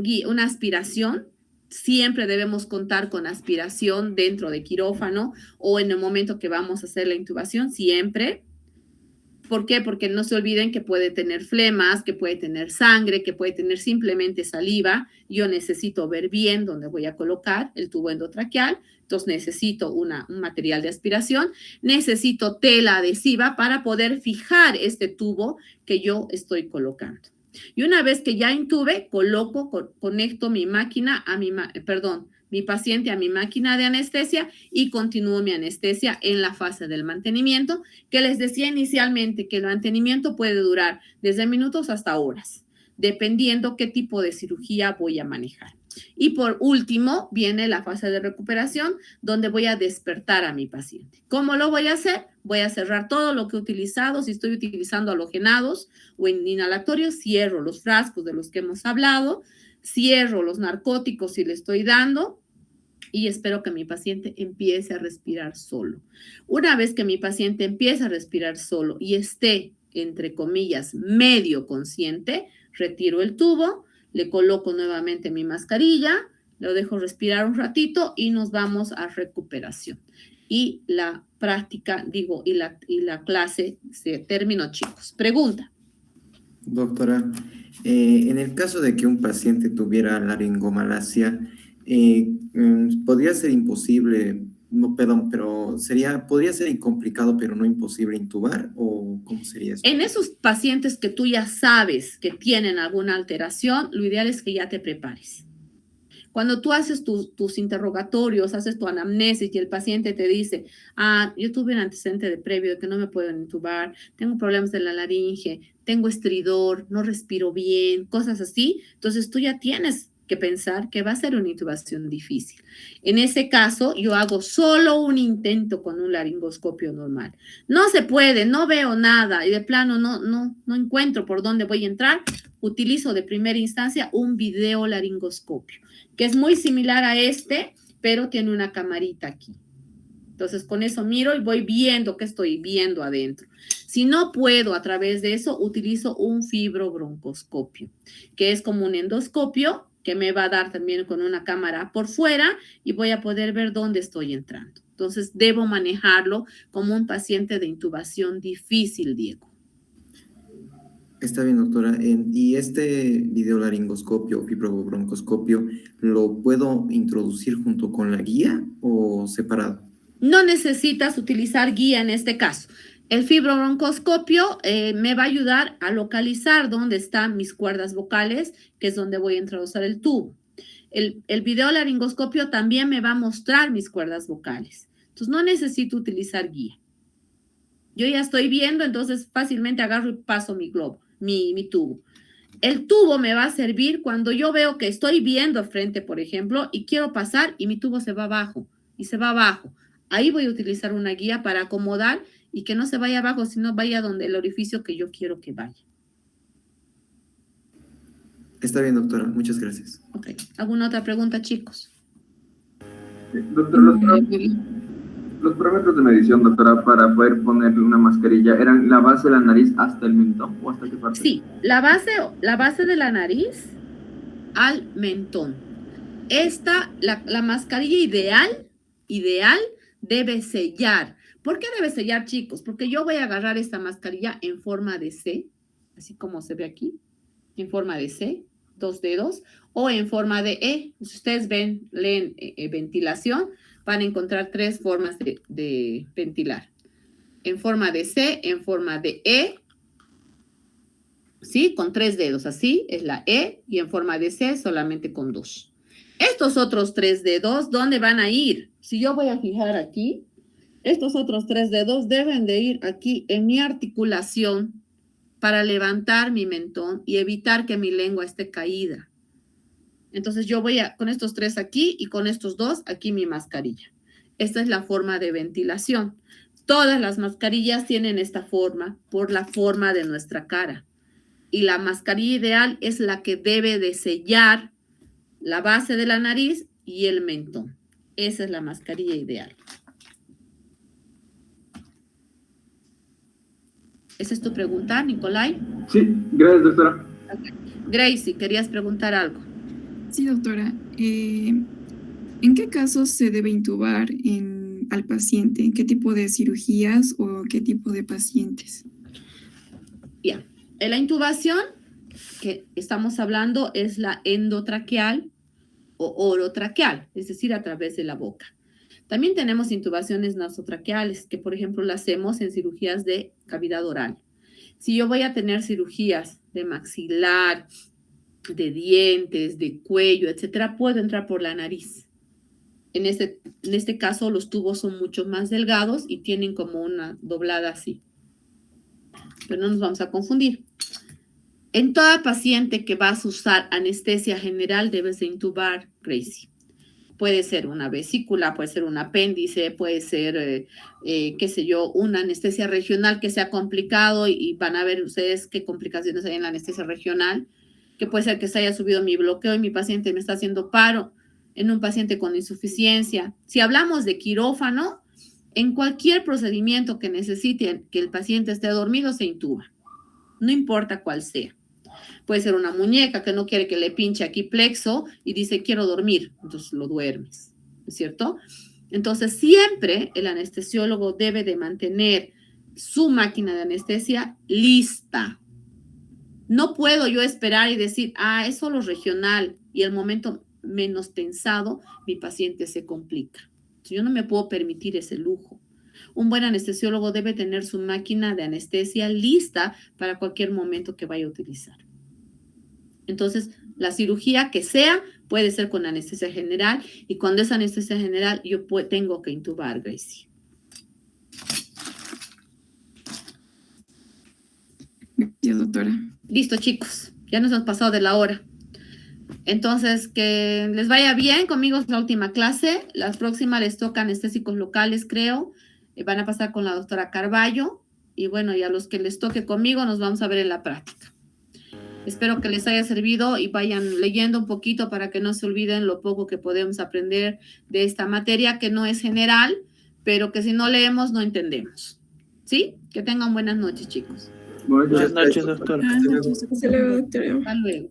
Speaker 1: aspiración. Siempre debemos contar con aspiración dentro de quirófano o en el momento que vamos a hacer la intubación, siempre. ¿Por qué? Porque no se olviden que puede tener flemas, que puede tener sangre, que puede tener simplemente saliva. Yo necesito ver bien dónde voy a colocar el tubo endotraqueal. Entonces necesito un material de aspiración. Necesito tela adhesiva para poder fijar este tubo que yo estoy colocando. Y una vez que ya intube, conecto mi máquina a mi paciente a mi máquina de anestesia y continúo mi anestesia en la fase del mantenimiento, que les decía inicialmente que el mantenimiento puede durar desde minutos hasta horas, dependiendo qué tipo de cirugía voy a manejar. Y por último, viene la fase de recuperación, donde voy a despertar a mi paciente. ¿Cómo lo voy a hacer? Voy a cerrar todo lo que he utilizado. Si estoy utilizando halogenados o inhalatorios, cierro los frascos de los que hemos hablado, cierro los narcóticos si le estoy dando, y espero que mi paciente empiece a respirar solo. Una vez que mi paciente empiece a respirar solo y esté, entre comillas, medio consciente, retiro el tubo, le coloco nuevamente mi mascarilla, lo dejo respirar un ratito y nos vamos a recuperación. Y la práctica, y la clase se terminó, chicos. Pregunta.
Speaker 3: Doctora, en el caso de que un paciente tuviera laringomalacia, podría ser imposible, no, perdón, pero podría ser complicado, pero no imposible intubar, ¿o cómo sería eso?
Speaker 1: En esos pacientes que tú ya sabes que tienen alguna alteración, lo ideal es que ya te prepares. Cuando tú haces tus interrogatorios, haces tu anamnesis y el paciente te dice, yo tuve un antecedente de previo de que no me pueden intubar, tengo problemas de la laringe, tengo estridor, no respiro bien, cosas así, entonces tú ya tienes que pensar que va a ser una intubación difícil. En ese caso, yo hago solo un intento con un laringoscopio normal. No se puede, no veo nada y de plano no encuentro por dónde voy a entrar. Utilizo de primera instancia un videolaringoscopio, que es muy similar a este, pero tiene una camarita aquí. Entonces, con eso miro y voy viendo qué estoy viendo adentro. Si no puedo a través de eso, utilizo un fibrobroncoscopio, que es como un endoscopio, que me va a dar también con una cámara por fuera y voy a poder ver dónde estoy entrando. Entonces, debo manejarlo como un paciente de intubación difícil, Diego.
Speaker 3: Está bien, doctora. ¿Y este videolaringoscopio o fibrobroncoscopio lo puedo introducir junto con la guía o separado?
Speaker 1: No necesitas utilizar guía en este caso. El fibrobroncoscopio me va a ayudar a localizar dónde están mis cuerdas vocales, que es donde voy a introducir el tubo. El videolaringoscopio también me va a mostrar mis cuerdas vocales. Entonces, no necesito utilizar guía. Yo ya estoy viendo, entonces fácilmente agarro y paso mi globo, mi tubo. El tubo me va a servir cuando yo veo que estoy viendo frente, por ejemplo, y quiero pasar y mi tubo se va abajo y se va abajo. Ahí voy a utilizar una guía para acomodar y que no se vaya abajo, sino vaya donde el orificio que yo quiero que vaya.
Speaker 3: Está bien, doctora. Muchas gracias.
Speaker 1: Ok. ¿Alguna otra pregunta, chicos?
Speaker 2: Doctor, los parámetros de medición, doctora, para poder ponerle una mascarilla, ¿eran la base de la nariz hasta el mentón o hasta qué parte?
Speaker 1: Sí, la base de la nariz al mentón. La mascarilla ideal debe sellar. ¿Por qué debe sellar, chicos? Porque yo voy a agarrar esta mascarilla en forma de C, así como se ve aquí, en forma de C, 2 dedos, o en forma de E. Si ustedes leen ventilación, van a encontrar 3 formas de ventilar. En forma de C, en forma de E, ¿sí? Con 3 dedos, así es la E, y en forma de C solamente con 2. Estos otros 3 dedos, ¿dónde van a ir? Si yo voy a fijar aquí, estos otros 3 dedos deben de ir aquí en mi articulación para levantar mi mentón y evitar que mi lengua esté caída. Entonces yo voy con estos 3 aquí y con estos 2 aquí mi mascarilla. Esta es la forma de ventilación. Todas las mascarillas tienen esta forma por la forma de nuestra cara. Y la mascarilla ideal es la que debe de sellar la base de la nariz y el mentón. Esa es la mascarilla ideal. Esa es tu pregunta, Nicolai.
Speaker 2: Sí, gracias, doctora.
Speaker 1: Gracie, ¿querías preguntar algo?
Speaker 6: Sí, doctora. ¿En qué casos se debe intubar al paciente? ¿En qué tipo de cirugías o qué tipo de pacientes?
Speaker 1: Bien, en la intubación que estamos hablando es la endotraqueal o orotraqueal, es decir, a través de la boca. También tenemos intubaciones nasotraqueales, que por ejemplo las hacemos en cirugías de cavidad oral. Si yo voy a tener cirugías de maxilar, de dientes, de cuello, etcétera, puedo entrar por la nariz. En este caso, los tubos son mucho más delgados y tienen como una doblada así. Pero no nos vamos a confundir. En toda paciente que vas a usar anestesia general, debes de intubar, Gracie. Puede ser una vesícula, puede ser un apéndice, puede ser, qué sé yo, una anestesia regional que sea complicado y van a ver ustedes qué complicaciones hay en la anestesia regional, que puede ser que se haya subido mi bloqueo y mi paciente me está haciendo paro, en un paciente con insuficiencia. Si hablamos de quirófano, en cualquier procedimiento que necesiten que el paciente esté dormido, se intuba. No importa cuál sea. Puede ser una muñeca que no quiere que le pinche aquí plexo y dice, quiero dormir. Entonces lo duermes, ¿no es cierto? Entonces siempre el anestesiólogo debe de mantener su máquina de anestesia lista. No puedo yo esperar y decir, es solo regional y el momento menos pensado, mi paciente se complica. Yo no me puedo permitir ese lujo. Un buen anestesiólogo debe tener su máquina de anestesia lista para cualquier momento que vaya a utilizar. Entonces, la cirugía que sea puede ser con anestesia general y cuando es anestesia general yo tengo que intubar, Gracie.
Speaker 6: Gracias, doctora.
Speaker 1: Listo, chicos. Ya nos hemos pasado de la hora. Entonces, que les vaya bien. Conmigo es la última clase. Las próximas les toca anestésicos locales, creo. Van a pasar con la doctora Carballo. Y bueno, y a los que les toque conmigo nos vamos a ver en la práctica. Espero que les haya servido y vayan leyendo un poquito para que no se olviden lo poco que podemos aprender de esta materia, que no es general, pero que si no leemos no entendemos. ¿Sí? Que tengan buenas noches, chicos.
Speaker 2: Buenas
Speaker 5: noches, doctor.
Speaker 6: Hasta luego, doctora.
Speaker 1: Hasta luego.